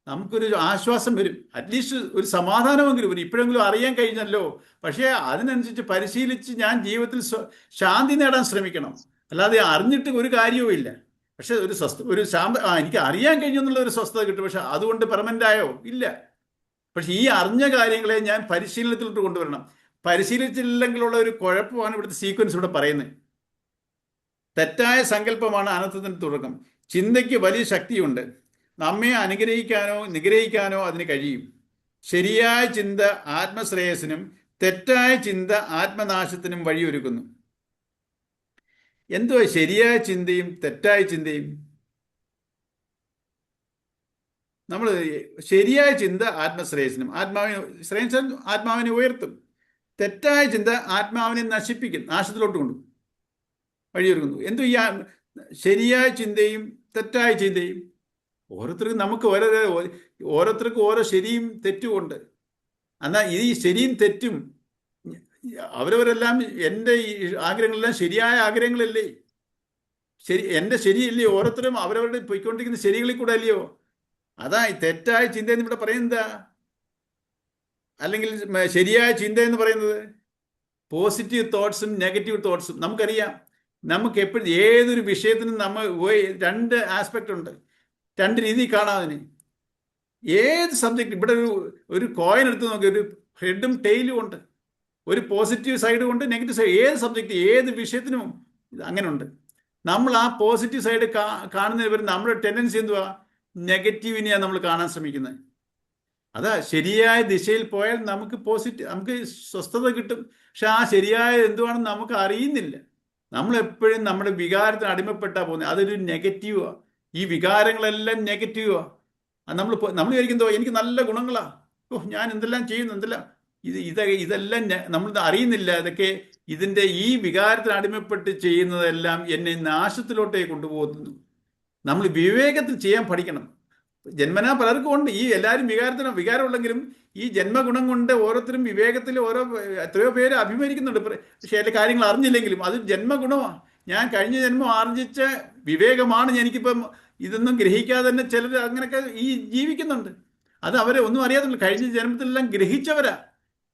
നമുക്കൊരു ആശ്വാസം വരും, അറ്റ്ലീസ്റ്റ് ഒരു സമാധാനമെങ്കിലും വരും, ഇപ്പോഴെങ്കിലും അറിയാൻ കഴിഞ്ഞല്ലോ. പക്ഷേ അതിനനുസരിച്ച് പരിശീലിച്ച് ഞാൻ ജീവിതത്തിൽ ശാന്തി നേടാൻ ശ്രമിക്കണം. അല്ലാതെ അറിഞ്ഞിട്ട് ഒരു കാര്യവും ഇല്ല. പക്ഷെ ഒരു ഒരു എനിക്ക് അറിയാൻ കഴിഞ്ഞു എന്നുള്ള ഒരു സ്വസ്ഥത കിട്ടും. പക്ഷെ അതുകൊണ്ട് പെർമനന്റ് ആയോ? ഇല്ല. പക്ഷെ ഈ അറിഞ്ഞ കാര്യങ്ങളെ ഞാൻ പരിശീലനത്തിലോട്ട് കൊണ്ടുവരണം. പരിശീലിച്ചില്ലെങ്കിലുള്ള ഒരു കുഴപ്പമാണ് ഇവിടുത്തെ സീക്വൻസ് ഇവിടെ പറയുന്നത്. തെറ്റായ സങ്കല്പമാണ് അനർത്ഥത്തിന് തുടക്കം. ചിന്തയ്ക്ക് വലിയ ശക്തിയുണ്ട്. നമ്മെ അനുഗ്രഹിക്കാനോ നിഗ്രഹിക്കാനോ അതിന് കഴിയും. ശരിയായ ചിന്ത ആത്മശ്രേയസിനും തെറ്റായ ചിന്ത ആത്മനാശത്തിനും വഴിയൊരുക്കുന്നു. എന്തുവാ ശരിയായ ചിന്തയും തെറ്റായ ചിന്തയും? നമ്മൾ ശരിയായ ചിന്ത ആത്മശ്രേയസിനും, ആത്മാവിനെ ഉയർത്തും. തെറ്റായ ചിന്ത ആത്മാവിനെ നശിപ്പിക്കും, നാശത്തിലോട്ട് കൊണ്ടു വഴിയൊരുക്കുന്നു. എന്തു ഈ ശരിയായ ചിന്തയും തെറ്റായ ചിന്തയും? ഓരോരുത്തർക്കും നമുക്ക് ഓരോരുത്തർക്കും ഓരോ ശരിയും തെറ്റും ഉണ്ട്. എന്നാൽ ഈ ശരിയും തെറ്റും അവരവരെല്ലാം എൻ്റെ ഈ ആഗ്രഹങ്ങളെല്ലാം ശരിയായ ആഗ്രഹങ്ങളല്ലേ? എൻ്റെ ശരിയല്ലേ? ഓരോരുത്തരും അവരവരുടെ പോയിക്കൊണ്ടിരിക്കുന്ന ശരികളിൽ കൂടെ അല്ലയോ? അതാ ഈ തെറ്റായ ചിന്ത എന്ന് ഇവിടെ പറയുന്നത്. അല്ലെങ്കിൽ ശരിയായ ചിന്ത എന്ന് പറയുന്നത് പോസിറ്റീവ് തോട്ട്സും നെഗറ്റീവ് തോട്ട്സും. നമുക്കറിയാം, നമുക്ക് എപ്പോഴും ഏതൊരു വിഷയത്തിനും നമ്മൾ രണ്ട് ആസ്പെക്റ്റ് ഉണ്ട്, രണ്ട് രീതി കാണാതിന്. ഏത് സബ്ജക്റ്റ്, ഇവിടെ ഒരു കോയിൻ എടുത്ത് നോക്കി, ഒരു ഹെഡും ടെയിലും ഉണ്ട്, ഒരു പോസിറ്റീവ് സൈഡും ഉണ്ട്, നെഗറ്റീവ് സൈഡ്. ഏത് സബ്ജക്റ്റ്, ഏത് വിഷയത്തിനും അങ്ങനെ ഉണ്ട്. നമ്മൾ ആ പോസിറ്റീവ് സൈഡ് കാണുന്നതിന് നമ്മുടെ ടെൻഡൻസി എന്തുവാ? നെഗറ്റീവിനെയാണ് നമ്മൾ കാണാൻ ശ്രമിക്കുന്നത്. അതാ ശരിയായ ദിശയിൽ പോയാൽ നമുക്ക് നമുക്ക് സ്വസ്ഥത കിട്ടും. പക്ഷെ ആ ശരിയായ എന്തുവാണെന്ന് നമുക്ക് അറിയുന്നില്ല. നമ്മളെപ്പോഴും നമ്മുടെ വികാരത്തിന് അടിമപ്പെട്ടാ പോകുന്നത്. അതൊരു നെഗറ്റീവാ. ഈ വികാരങ്ങളെല്ലാം നെഗറ്റീവാ. നമ്മൾ വിചാരിക്കുന്നതോ എനിക്ക് നല്ല ഗുണങ്ങളാ, ഞാൻ എന്തെല്ലാം ചെയ്യുന്നു, എന്തെല്ലാം ഇതെല്ലാം നമ്മൾ അറിയുന്നില്ല. ഇതൊക്കെ ഇതിന്റെ ഈ വികാരത്തിന് അടിമപ്പെട്ട് ചെയ്യുന്നതെല്ലാം എന്നെ നാശത്തിലോട്ടേ കൊണ്ടുപോകുന്നു. നമ്മൾ വിവേകത്തിൽ ചെയ്യാൻ പഠിക്കണം. ജന്മനാ പലർക്കും ഉണ്ട് ഈ എല്ലാവരും വികാരം ഉണ്ടെങ്കിലും ഈ ജന്മഗുണം കൊണ്ട് ഓരോരുത്തരും വിവേകത്തിൽ എത്രയോ പേര് അഭിമുഖീകരിക്കുന്നുണ്ട്. പക്ഷെ എല്ലാ കാര്യങ്ങൾ അറിഞ്ഞില്ലെങ്കിലും അത് ജന്മഗുണമാണ്. ഞാൻ കഴിഞ്ഞ ജന്മം ആർജിച്ച വിവേകമാണ് എനിക്കിപ്പം ഇതൊന്നും ഗ്രഹിക്കാതെ തന്നെ ചിലർ അങ്ങനെയൊക്കെ ഈ ജീവിക്കുന്നുണ്ട്. അത് അവരെ ഒന്നും അറിയാത്തില്ല, കഴിഞ്ഞ ജന്മത്തിലെല്ലാം ഗ്രഹിച്ചവരാ.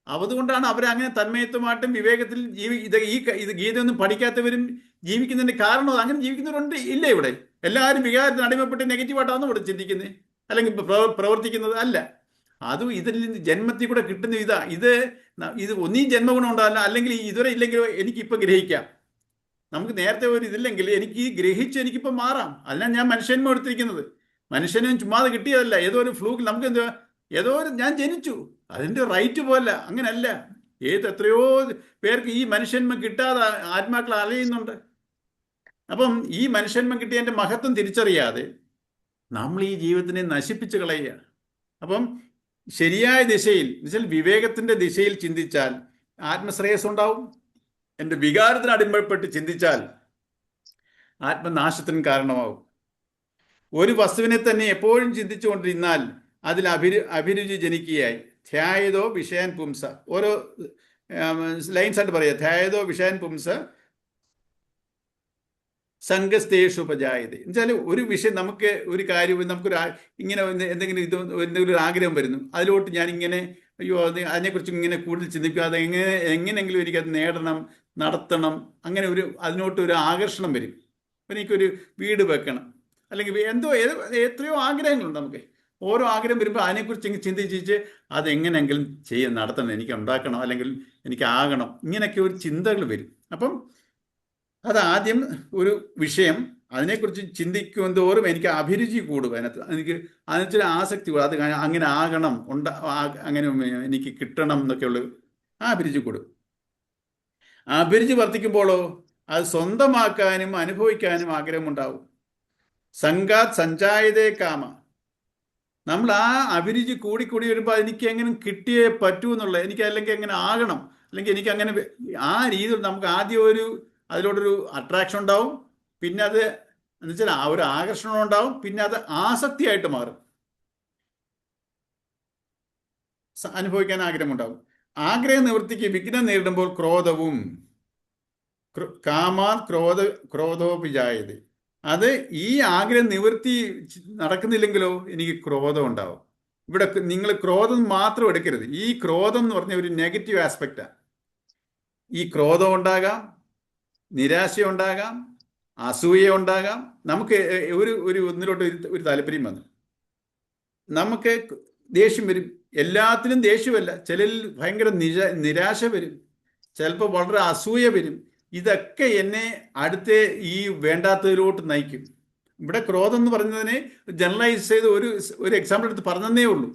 അതുകൊണ്ടാണ് അവരങ്ങനെ തന്മയത്വമായിട്ടും വിവേകത്തിൽ ഇത് ഗീതയൊന്നും പഠിക്കാത്തവരും ജീവിക്കുന്നതിന്റെ കാരണം. അങ്ങനെ ജീവിക്കുന്നവരുണ്ട് ഇല്ല ഇവിടെ. എല്ലാവരും വികാരത്തിന് അടിമപ്പെട്ട് നെഗറ്റീവായിട്ടാണ് ഇവിടെ ചിന്തിക്കുന്നത് അല്ലെങ്കിൽ പ്രവർത്തിക്കുന്നത് അല്ല. അതും ഇതിൽ നിന്ന് ജന്മത്തിൽ കൂടെ കിട്ടുന്ന ഇത് ഒന്നീ ജന്മഗുണം ഉണ്ടാവില്ല, അല്ലെങ്കിൽ ഇതുവരെ ഇല്ലെങ്കിലോ എനിക്കിപ്പോൾ ഗ്രഹിക്കാം. നമുക്ക് നേരത്തെ ഒരു ഇതില്ലെങ്കിൽ എനിക്ക് ഗ്രഹിച്ച് എനിക്കിപ്പോൾ മാറാം. അതിനാണ് ഞാൻ മനുഷ്യന്മ എടുത്തിരിക്കുന്നത്. മനുഷ്യനും ചുമ്മാതെ കിട്ടിയതല്ല, ഏതോ ഒരു ഫ്ലൂക്ക് നമുക്ക് എന്തുവാ, ഞാൻ ജനിച്ചു, അതിൻ്റെ റൈറ്റ് പോലെ അങ്ങനല്ല. എത്രയോ പേർക്ക് ഈ മനുഷ്യന്മ കിട്ടാതെ ആത്മാക്കൾ അലയുന്നുണ്ട്. അപ്പം ഈ മനുഷ്യന്മ കിട്ടിയതിൻ്റെ മഹത്വം തിരിച്ചറിയാതെ നമ്മൾ ഈ ജീവിതത്തിനെ നശിപ്പിച്ച് കളയുകയാണ്. അപ്പം ശരിയായ ദിശയിൽ എന്നുവെച്ചാൽ വിവേകത്തിന്റെ ദിശയിൽ ചിന്തിച്ചാൽ ആത്മശ്രേയസ് ഉണ്ടാവും. എൻ്റെ വികാരത്തിന് അടിമപ്പെട്ട് ചിന്തിച്ചാൽ ആത്മനാശത്തിന് കാരണമാവും. ഒരു വസ്തുവിനെ തന്നെ എപ്പോഴും ചിന്തിച്ചുകൊണ്ടിരുന്നാൽ അതിൽ അഭിരുചി ജനിക്കുകയായി. ധ്യായതോ വിഷയാൻ പുംസ. ഓരോ ലൈൻസ് ആയിട്ട് പറയാം. ധ്യായതോ വിഷയാൻ പുംസ സംഘസ്തേഷു ഉപജായത. എന്നുവെച്ചാൽ ഒരു വിഷയം, നമുക്ക് ഒരു കാര്യം, നമുക്കൊരു ഇങ്ങനെ എന്തെങ്കിലും ഒരു ആഗ്രഹം വരുന്നു, അതിലോട്ട് ഞാൻ ഇങ്ങനെ അതിനെക്കുറിച്ച് ഇങ്ങനെ കൂടുതൽ ചിന്തിക്കാതെ എങ്ങനെയെങ്കിലും എനിക്കത് നേടണം, നടത്തണം, അങ്ങനെ അതിനോട്ട് ഒരു ആകർഷണം വരും. എനിക്കൊരു വീട് വെക്കണം, അല്ലെങ്കിൽ എത്രയോ ആഗ്രഹങ്ങളുണ്ട് നമുക്ക്. ഓരോ ആഗ്രഹം വരുമ്പോൾ അതിനെക്കുറിച്ച് ചിന്തിച്ച് അതെങ്ങനെയെങ്കിലും നടത്തണം, എനിക്ക് ഉണ്ടാക്കണം, അല്ലെങ്കിൽ എനിക്ക് ആകണം, ഇങ്ങനെയൊക്കെ ഒരു ചിന്തകൾ വരും. അപ്പം അതാദ്യം ഒരു വിഷയം, അതിനെക്കുറിച്ച് ചിന്തിക്കും തോറും എനിക്ക് അഭിരുചി കൂടും, അതിനകത്ത് ആസക്തി കൂടും. അത് അങ്ങനെ ആകണം, അങ്ങനെ എനിക്ക് കിട്ടണം എന്നൊക്കെയുള്ള ആ അഭിരുചി കൂടും. അഭിരുചി വർദ്ധിക്കുമ്പോഴോ അത് സ്വന്തമാക്കാനും അനുഭവിക്കാനും ആഗ്രഹമുണ്ടാവും. സംഘാത് സഞ്ചായതേ കാമ. നമ്മൾ ആ അഭിരുചി കൂടിക്കൂടി വരുമ്പോൾ എനിക്ക് എങ്ങനെ കിട്ടിയേ പറ്റൂ എന്നുള്ളത്, എനിക്ക് അല്ലെങ്കിൽ എങ്ങനെ ആകണം, അല്ലെങ്കിൽ എനിക്ക് അങ്ങനെ ആ രീതിയിൽ നമുക്ക് ആദ്യം അതിലോട്ടൊരു അട്രാക്ഷൻ ഉണ്ടാവും. പിന്നെ അത് എന്നുവെച്ചാൽ ആ ഒരു ആകർഷണം ഉണ്ടാവും. പിന്നെ അത് ആസക്തിയായിട്ട് മാറും. അനുഭവിക്കാൻ ആഗ്രഹമുണ്ടാവും. ആഗ്രഹ നിവൃത്തിക്ക് വിഘ്നം നേരിടുമ്പോൾ ക്രോധവും. കാമാത് ക്രോധോപിജായത്. അത് ഈ ആഗ്രഹ നിവൃത്തി നടക്കുന്നില്ലെങ്കിലോ എനിക്ക് ക്രോധം ഉണ്ടാവും. ഇവിടെ നിങ്ങൾ ക്രോധം മാത്രം എടുക്കരുത്. ഈ ക്രോധം എന്ന് പറഞ്ഞ ഒരു നെഗറ്റീവ് ആസ്പെക്റ്റാണ്. ഈ ക്രോധം ഉണ്ടാകാം, നിരാശ ഉണ്ടാകാം, അസൂയ ഉണ്ടാകാം. നമുക്ക് ഒരു ഒന്നിലോട്ട് ഒരു താല്പര്യം വന്നു, നമുക്ക് ദേഷ്യം വരും. എല്ലാത്തിനും ദേഷ്യമല്ല, ചിലരിൽ ഭയങ്കര നിരാശ വരും, ചിലപ്പോൾ വളരെ അസൂയ വരും. ഇതൊക്കെ എന്നെ അടുത്ത ഈ വേണ്ടാത്തതിലോട്ട് നയിക്കും. ഇവിടെ ക്രോധം എന്ന് പറയുന്നതിനെ ജനറലൈസ് ചെയ്ത് ഒരു എക്സാമ്പിൾ എടുത്ത് പറഞ്ഞതേ ഉള്ളൂ.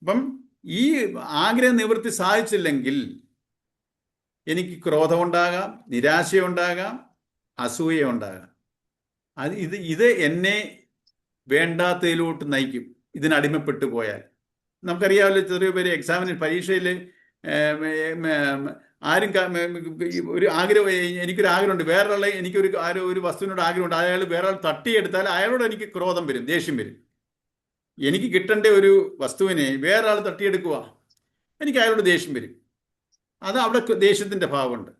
അപ്പം ഈ ആഗ്രഹ നിവൃത്തി സാധിച്ചില്ലെങ്കിൽ എനിക്ക് ക്രോധമുണ്ടാകാം, നിരാശയുണ്ടാകാം, അസൂയ ഉണ്ടാകാം. ഇത് എന്നെ വേണ്ടാത്തതിലോട്ട് നയിക്കും, ഇതിനടിമപ്പെട്ടു പോയാൽ. നമുക്കറിയാമല്ലോ, ചെറിയ പേര് എക്സാമിന് പരീക്ഷയിൽ ആരും ഒരു ആഗ്രഹം, എനിക്കൊരു ആഗ്രഹമുണ്ട്, വേറൊരാളെ ഒരു വസ്തുവിനോട് ആഗ്രഹമുണ്ട്, അയാൾ വേറൊരാൾ തട്ടിയെടുത്താൽ അയാളോട് എനിക്ക് ക്രോധം വരും, ദേഷ്യം വരും. എനിക്ക് കിട്ടേണ്ട ഒരു വസ്തുവിനെ വേറൊരാൾ തട്ടിയെടുക്കുക, എനിക്ക് അയാളോട് ദേഷ്യം വരും. അത് അവിടെ ദേഷ്യത്തിൻ്റെ ഭാവമുണ്ട്.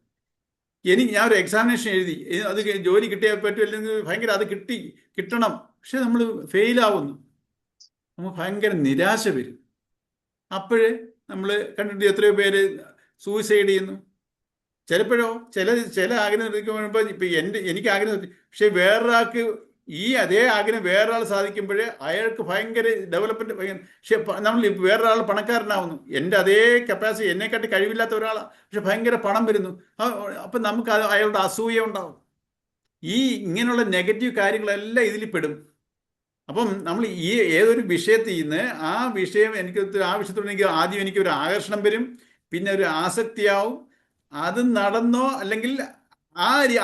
ഞാൻ ഒരു എക്സാമിനേഷൻ എഴുതി, അത് ജോലി കിട്ടിയാൽ പറ്റുമല്ലെങ്കിൽ ഭയങ്കര അത് കിട്ടണം, പക്ഷെ നമ്മൾ ഫെയിലാവുന്നു, നമുക്ക് ഭയങ്കര നിരാശ വരും. അപ്പോഴേ നമ്മൾ കണ്ടിട്ട് എത്രയോ പേര് സൂയിസൈഡ് ചെയ്യുന്നു. ചിലപ്പോഴോ ചില ആഗ്രഹം ഇരിക്കുമ്പോൾ എനിക്ക് ആഗ്രഹം, പക്ഷെ വേറൊരാൾക്ക് ഈ അതേ ആഗ്രഹം വേറൊരാൾ സാധിക്കുമ്പോഴേ അയാൾക്ക് ഭയങ്കര ഡെവലപ്മെന്റ്. പക്ഷെ നമ്മൾ വേറൊരാൾ പണക്കാരനാവുന്നു, എൻ്റെ അതേ കപ്പാസിറ്റി എന്നെക്കാട്ടി കഴിവില്ലാത്ത ഒരാളാണ്, പക്ഷെ ഭയങ്കര പണം വരുന്നു. അപ്പം നമുക്ക് അയാളുടെ അസൂയ ഉണ്ടാവും. ഇങ്ങനെയുള്ള നെഗറ്റീവ് കാര്യങ്ങളെല്ലാം ഇതിൽ പെടും. അപ്പം നമ്മൾ ഏതൊരു വിഷയത്തിൽ നിന്ന് ആ വിഷയം ആ വിഷയത്തോട് ആദ്യം എനിക്കൊരു ആകർഷണം വരും, പിന്നെ ഒരു ആസക്തിയാവും. അത് നടന്നോ അല്ലെങ്കിൽ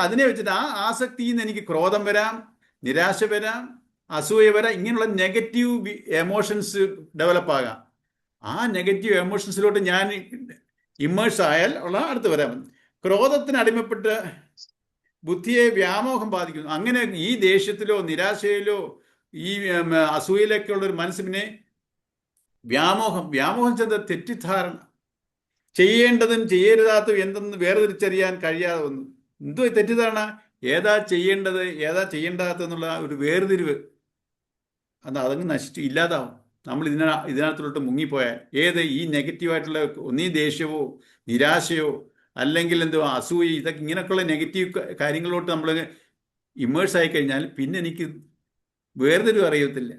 അതിനെ വെച്ചിട്ട് ആ ആസക്തിയിൽ നിന്ന് എനിക്ക് ക്രോധം വരാം, നിരാശ വരാം, അസൂയ വരാം. ഇങ്ങനെയുള്ള നെഗറ്റീവ് എമോഷൻസ് ഡെവലപ്പ് ആകാം. ആ നെഗറ്റീവ് എമോഷൻസിലോട്ട് ഞാൻ ഇമ്മേഴ്സ് ആയാൽ ഉള്ള അടുത്ത് വരാൻ ക്രോധത്തിന് അടിമപ്പെട്ട് ബുദ്ധിയെ വ്യാമോഹം ബാധിക്കുന്നു. അങ്ങനെ ഈ ദേഷ്യത്തിലോ നിരാശയിലോ ഈ അസൂയയിലേക്കുള്ള ഒരു മനസ്സിനെ വ്യാമോഹം ചെന്ന തെറ്റിദ്ധാരണ, ചെയ്യേണ്ടതും ചെയ്യരുതാത്തതും എന്തെന്ന് വേർതിരിച്ചറിയാൻ കഴിയാതെ വന്നു. എന്തോ തെറ്റിദ്ധാരണ, ഏതാ ചെയ്യേണ്ടത് ഏതാ ചെയ്യേണ്ടാത്തെന്നുള്ള ഒരു വേർതിരിവ് അതങ്ങ് ഇല്ലാതാവും. നമ്മൾ ഇതിനകത്തോട്ട് മുങ്ങിപ്പോയാൽ ഈ നെഗറ്റീവായിട്ടുള്ള ഒന്നീ ദേഷ്യമോ നിരാശയോ അല്ലെങ്കിൽ എന്തോ അസൂയ, ഇതൊക്കെ ഇങ്ങനെയൊക്കെയുള്ള നെഗറ്റീവ് കാര്യങ്ങളിലോട്ട് നമ്മൾ ഇമ്മേഴ്സ് ആയി കഴിഞ്ഞാൽ പിന്നെ എനിക്ക് വേർതിരിവ് അറിയത്തില്ല.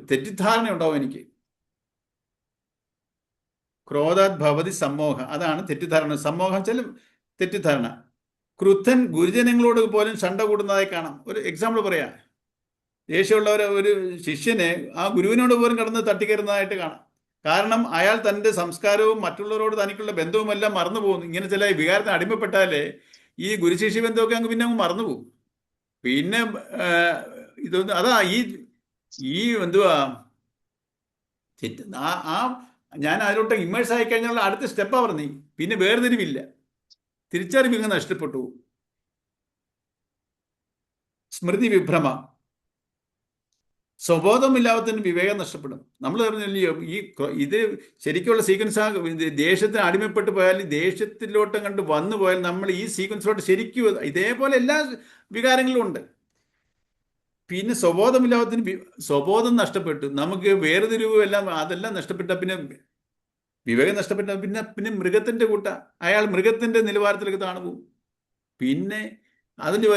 തെറ്റിദ്ധാരണ ഉണ്ടാവും എനിക്ക്. ക്രോധാത് ഭവതി സമ്മോഹ, അതാണ് തെറ്റിദ്ധാരണ. സമ്മോഹം വെച്ചാൽ തെറ്റിദ്ധാരണ. ക്രുദ്ധൻ ഗുരുജനങ്ങളോട് പോലും ശണ്ട കൂടുന്നതായി കാണാം. ഒരു എക്സാമ്പിൾ പറയാം, ദേഷ്യമുള്ള ഒരു ശിഷ്യനെ ആ ഗുരുവിനോട് പോലും കടന്ന് തട്ടിക്കയറുന്നതായിട്ട് കാണാം. കാരണം അയാൾ തൻ്റെ സംസ്കാരവും മറ്റുള്ളവരോട് തനിക്കുള്ള ബന്ധവുമെല്ലാം മറന്നു പോകുന്നു. ഇങ്ങനെ ചില വികാരത്തിന് അടിമപ്പെട്ടാലേ ഈ ഗുരുശിഷ്യ ബന്ധമൊക്കെ പിന്നെ അങ്ങ് മറന്നു പോകും. പിന്നെ ഇതൊന്നും അതാ ഈ എന്തുവാ ഞാൻ അതിലോട്ട് ഇമ്മേഴ്സ് ആയി കഴിഞ്ഞാൽ അടുത്ത സ്റ്റെപ്പാ പറഞ്ഞു, പിന്നെ വേർതിരിവില്ല, തിരിച്ചറിവിങ്ങ് നഷ്ടപ്പെട്ടു. സ്മൃതി വിഭ്രമ, സ്വബോധമില്ലാത്തതിന് വിവേകം നഷ്ടപ്പെടും. നമ്മൾ പറഞ്ഞല്ലോ ഇത് ശരിക്കുള്ള സീക്വൻസ്. ദേഷ്യത്തിന് അടിമപ്പെട്ട് പോയാൽ, ദേഷ്യത്തിലോട്ടും കണ്ട് വന്നു പോയാൽ നമ്മൾ ഈ സീക്വൻസിലോട്ട് ശരിക്കും ഇതേപോലെ എല്ലാ വികാരങ്ങളും ഉണ്ട്. പിന്നെ സ്വബോധമില്ലാത്തതിന് സ്വബോധം നഷ്ടപ്പെട്ടു, നമുക്ക് വേർതിരിവ് എല്ലാം അതെല്ലാം നഷ്ടപ്പെട്ട പിന്നെ വിവേകം നഷ്ടപ്പെട്ട പിന്നെ മൃഗത്തിന്റെ അയാൾ മൃഗത്തിന്റെ നിലവാരത്തിലേക്ക് താണുപോകും. പിന്നെ അതിന്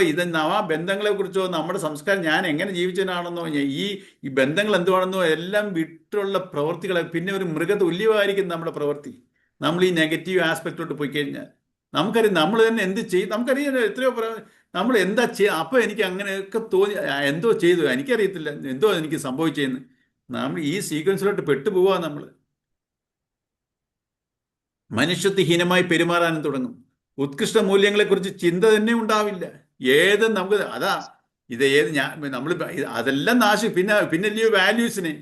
ആ ബന്ധങ്ങളെ കുറിച്ചോ നമ്മുടെ സംസ്കാരം ഞാൻ എങ്ങനെ ജീവിച്ചതിനാണെന്നോ ഈ ബന്ധങ്ങൾ എന്തുവാണെന്നോ എല്ലാം വിട്ടുള്ള പ്രവൃത്തികളെ പിന്നെ ഒരു മൃഗതുല്യമായിരിക്കും നമ്മുടെ പ്രവൃത്തി. നമ്മൾ ഈ നെഗറ്റീവ് ആസ്പെക്റ്റോട്ട് പോയി കഴിഞ്ഞാൽ നമുക്കറിയാം നമ്മൾ തന്നെ എന്ത് ചെയ്യും. നമുക്കറിയാം എത്രയോ നമ്മൾ എന്താ അപ്പോൾ എനിക്ക് അങ്ങനെയൊക്കെ തോന്നി, എന്തോ ചെയ്തു എനിക്കറിയത്തില്ല, എന്തോ എനിക്ക് സംഭവിച്ചതെന്ന്. നമ്മൾ ഈ സീക്വൻസിലോട്ട് പെട്ടുപോവാ. നമ്മൾ മനുഷ്യത്വഹീനമായി പെരുമാറാനും തുടങ്ങും. ഉത്കൃഷ്ട മൂല്യങ്ങളെക്കുറിച്ച് ചിന്ത തന്നെ ഉണ്ടാവില്ല. നമുക്ക് നമ്മൾ അതെല്ലാം പിന്നല്ലയോ വാല്യൂസിനെ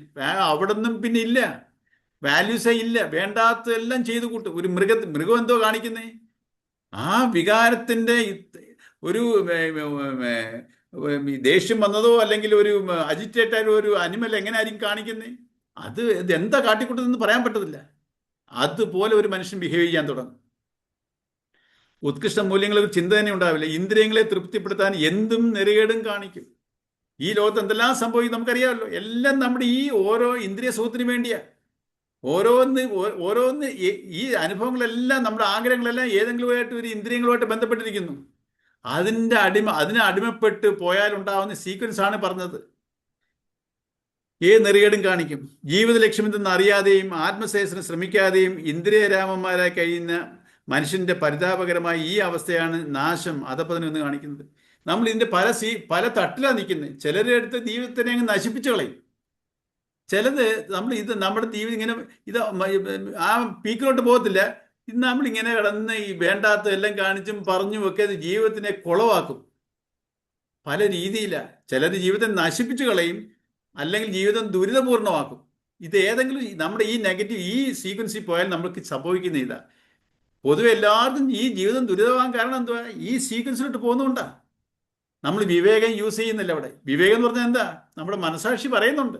അവിടെ നിന്നും പിന്നെ ഇല്ല, വാല്യൂസേ ഇല്ല. വേണ്ടാത്തതെല്ലാം ചെയ്തു കൂട്ടും. ഒരു മൃഗം എന്തോ കാണിക്കുന്നേ, ആ വികാരത്തിന്റെ ഒരു ദേഷ്യം വന്നതോ അല്ലെങ്കിൽ ഒരു അജിറ്റേറ്റ് ആയ ഒരു അനിമൽ എങ്ങനെ ആയിരിക്കും കാണിക്കുന്നേ, അത് എന്താ കാട്ടിക്കൂട്ടുന്നതെന്ന് പറയാൻ പറ്റത്തില്ല. അതുപോലെ ഒരു മനുഷ്യൻ ബിഹേവ് ചെയ്യാൻ തുടങ്ങും. ഉത്കൃഷ്ട മൂല്യങ്ങളിൽ ചിന്ത തന്നെ ഉണ്ടാവില്ല. ഇന്ദ്രിയങ്ങളെ തൃപ്തിപ്പെടുത്താൻ എന്തും നെറുകേടും കാണിക്കും. ഈ ലോകത്ത് എന്തെല്ലാം സംഭവിക്കും നമുക്കറിയാമല്ലോ. എല്ലാം നമ്മുടെ ഈ ഓരോ ഇന്ദ്രിയ സുഖത്തിന് വേണ്ടിയാ. ഓരോന്ന് ഈ അനുഭവങ്ങളെല്ലാം നമ്മുടെ ആഗ്രഹങ്ങളെല്ലാം ഏതെങ്കിലുമായിട്ട് ഒരു ഇന്ദ്രിയങ്ങളുമായിട്ട് ബന്ധപ്പെട്ടിരിക്കുന്നു. അതിനെ അടിമപ്പെട്ട് പോയാലുണ്ടാവുന്ന സീക്വൻസ് ആണ് പറഞ്ഞത്. നെറികേടും കാണിക്കും. ജീവിത ലക്ഷ്യമെന്തെന്ന് അറിയാതെയും ആത്മശ്രേയസിന് ശ്രമിക്കാതെയും ഇന്ദ്രിയരാമന്മാരായി കഴിയുന്ന മനുഷ്യന്റെ പരിതാപകരമായ ഈ അവസ്ഥയാണ് നാശം, അധപതനം എന്ന് കാണിക്കുന്നത്. നമ്മൾ ഇതിന്റെ പല തട്ടിലാണ് നിൽക്കുന്നത്. ചിലരുടെ അടുത്ത് ജീവിതത്തിനെ അങ്ങ് നശിപ്പിച്ചു കളയും. ചിലത് നമ്മുടെ ജീവിതം ഇങ്ങനെ ആ പീക്കിലോട്ട് പോകത്തില്ല. ഇത് നമ്മളിങ്ങനെ കിടന്ന് ഈ വേണ്ടാത്ത എല്ലാം കാണിച്ചും പറഞ്ഞും ഒക്കെ ജീവിതത്തിനെ കുളവാക്കും. പല രീതിയിലാണ്. ചിലർ ജീവിതം നശിപ്പിച്ചു കളയും, അല്ലെങ്കിൽ ജീവിതം ദുരിതപൂർണമാക്കും. ഇത് ഏതെങ്കിലും നമ്മുടെ ഈ നെഗറ്റീവ് ഈ സീക്വൻസിൽ പോയാൽ നമുക്ക് സംഭവിക്കുന്ന ഇതാ. പൊതുവെ എല്ലാവർക്കും ഈ ജീവിതം ദുരിതമാകാൻ കാരണം എന്തുവാ? ഈ സീക്വൻസിലോട്ട് പോകുന്നതുകൊണ്ടാ. നമ്മൾ വിവേകം യൂസ് ചെയ്യുന്നില്ല അവിടെ. വിവേകം എന്ന് പറഞ്ഞാൽ എന്താ? നമ്മുടെ മനസാക്ഷി പറയുന്നുണ്ട്.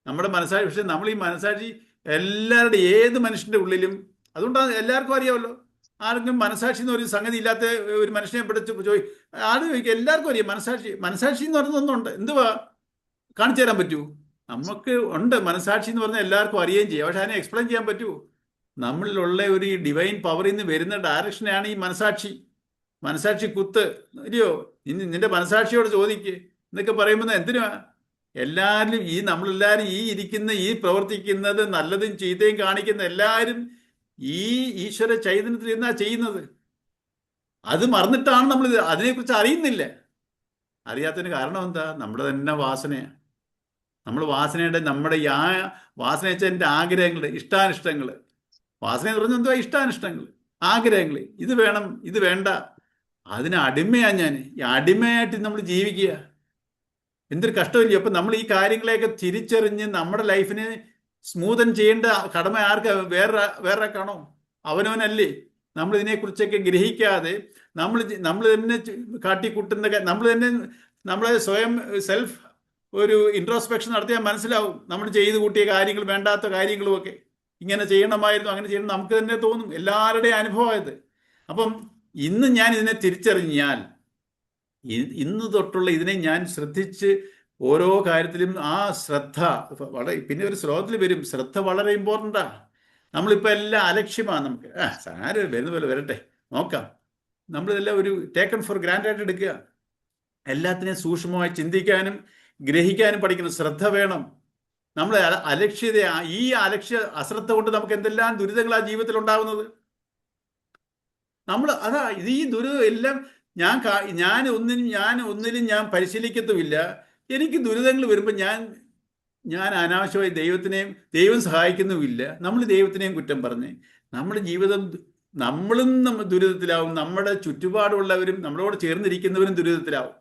നമ്മുടെ മനസാക്ഷി, പക്ഷെ നമ്മൾ ഈ മനസാക്ഷി എല്ലാവരുടെ ഏത് മനുഷ്യന്റെ ഉള്ളിലും, അതുകൊണ്ടാണ് എല്ലാവർക്കും അറിയാമല്ലോ. ആർക്കും മനസാക്ഷി എന്ന് ഒരു സംഗതി ഇല്ലാത്ത ഒരു മനുഷ്യനെ പിടിച്ച് ആരും ചോദിക്കും. എല്ലാവർക്കും അറിയാം മനസാക്ഷി എന്ന് പറയുന്നൊന്നുണ്ട്. എന്തുവാ? കാണിച്ചു തരാൻ പറ്റൂ? നമുക്ക് ഉണ്ട് മനസാക്ഷി എന്ന് പറഞ്ഞാൽ എല്ലാവർക്കും അറിയുകയും ചെയ്യാം. പക്ഷെ അതിനെ എക്സ്പ്ലെയിൻ ചെയ്യാൻ പറ്റുമോ? നമ്മളിലുള്ള ഒരു ഡിവൈൻ പവറിൽ നിന്ന് വരുന്ന ഡയറക്ഷനാണ് ഈ മനസാക്ഷി കുത്ത്. ഇല്ലയോ? നിന്റെ മനസാക്ഷിയോട് ചോദിക്ക് എന്നൊക്കെ പറയുമ്പോൾ എന്തിനാ? എല്ലാവരും നമ്മളെല്ലാവരും ഈ പ്രവർത്തിക്കുന്നത്, നല്ലതും ചീത്തയും കാണിക്കുന്ന എല്ലാവരും ഈ ഈശ്വര ചൈതന്യത്തിൽ എന്നാ ചെയ്യുന്നത്. അത് മറന്നിട്ടാണ് നമ്മൾ അതിനെക്കുറിച്ച് അറിയുന്നില്ല. അറിയാത്തതിന് കാരണം എന്താ? നമ്മുടെ തന്നെ വാസനയാണ്. നമ്മുടെ വാസന വെച്ചാൽ എൻ്റെ ആഗ്രഹങ്ങൾ, ഇഷ്ടാനിഷ്ടങ്ങൾ. വാസന എന്ന് പറഞ്ഞാൽ എന്തുവാ? ഇഷ്ടാനിഷ്ടങ്ങൾ, ആഗ്രഹങ്ങൾ. ഇത് വേണം, ഇത് വേണ്ട. അതിന് അടിമയാണ് ഞാൻ. ഈ അടിമയായിട്ട് നമ്മൾ ജീവിക്കുക എന്തൊരു കഷ്ടമില്ല. അപ്പൊ നമ്മൾ ഈ കാര്യങ്ങളെയൊക്കെ തിരിച്ചറിഞ്ഞ് നമ്മുടെ ലൈഫിനെ സ്മൂതൻ ചെയ്യേണ്ട കടമ വേറൊരാൾക്കാണോ? അവനവനല്ലേ? നമ്മൾ ഇതിനെക്കുറിച്ചൊക്കെ ഗ്രഹിക്കാതെ നമ്മൾ തന്നെ കാട്ടിക്കൂട്ടുന്ന, നമ്മളെ സ്വയം സെൽഫ് ഒരു ഇൻട്രോസ്പെക്ഷൻ നടത്തിയാൽ മനസ്സിലാവും നമ്മൾ ചെയ്തു കൂട്ടിയ കാര്യങ്ങൾ, വേണ്ടാത്ത കാര്യങ്ങളുമൊക്കെ. ഇങ്ങനെ ചെയ്യണമായിരുന്നു, അങ്ങനെ ചെയ്യണം നമുക്ക് തന്നെ തോന്നും. എല്ലാവരുടെയും അനുഭവമായത്. അപ്പം ഇന്ന് ഞാൻ ഇതിനെ തിരിച്ചറിഞ്ഞാൽ, ഇന്ന് തൊട്ടുള്ള ഇതിനെ ഞാൻ ശ്രദ്ധിച്ച് ഓരോ കാര്യത്തിലും ആ ശ്രദ്ധ പിന്നെ ഒരു ശ്ലോകത്തിൽ വരും, ശ്രദ്ധ വളരെ ഇമ്പോർട്ടൻ്റാ. നമ്മളിപ്പോൾ എല്ലാം അലക്ഷ്യമാണ്. നമുക്ക് സാരം വരുന്ന പോലെ വരട്ടെ, നോക്കാം. നമ്മളിതെല്ലാം ഒരു ടേക്കൺ ഫോർ ഗ്രാൻഡായിട്ട് എടുക്കുക. എല്ലാത്തിനെയും സൂക്ഷ്മമായി ചിന്തിക്കാനും ഗ്രഹിക്കാനും പഠിക്കണം. ശ്രദ്ധ വേണം. നമ്മൾ അശ്രദ്ധ കൊണ്ട് നമുക്ക് എന്തെല്ലാം ദുരിതങ്ങളാണ് ജീവിതത്തിൽ ഉണ്ടാകുന്നത്. ഈ ദുരിതം എല്ലാം ഞാൻ ഒന്നിനും ഞാൻ പരിശീലിക്കത്തുമില്ല. എനിക്ക് ദുരിതങ്ങൾ വരുമ്പോൾ ഞാൻ അനാവശ്യമായി ദൈവം സഹായിക്കുന്നുമില്ല. നമ്മൾ ദൈവത്തിനെയും കുറ്റം പറഞ്ഞ് നമ്മുടെ ജീവിതം നമ്മളും ദുരിതത്തിലാവും. നമ്മുടെ ചുറ്റുപാടുള്ളവരും നമ്മളോട് ചേർന്നിരിക്കുന്നവരും ദുരിതത്തിലാവും.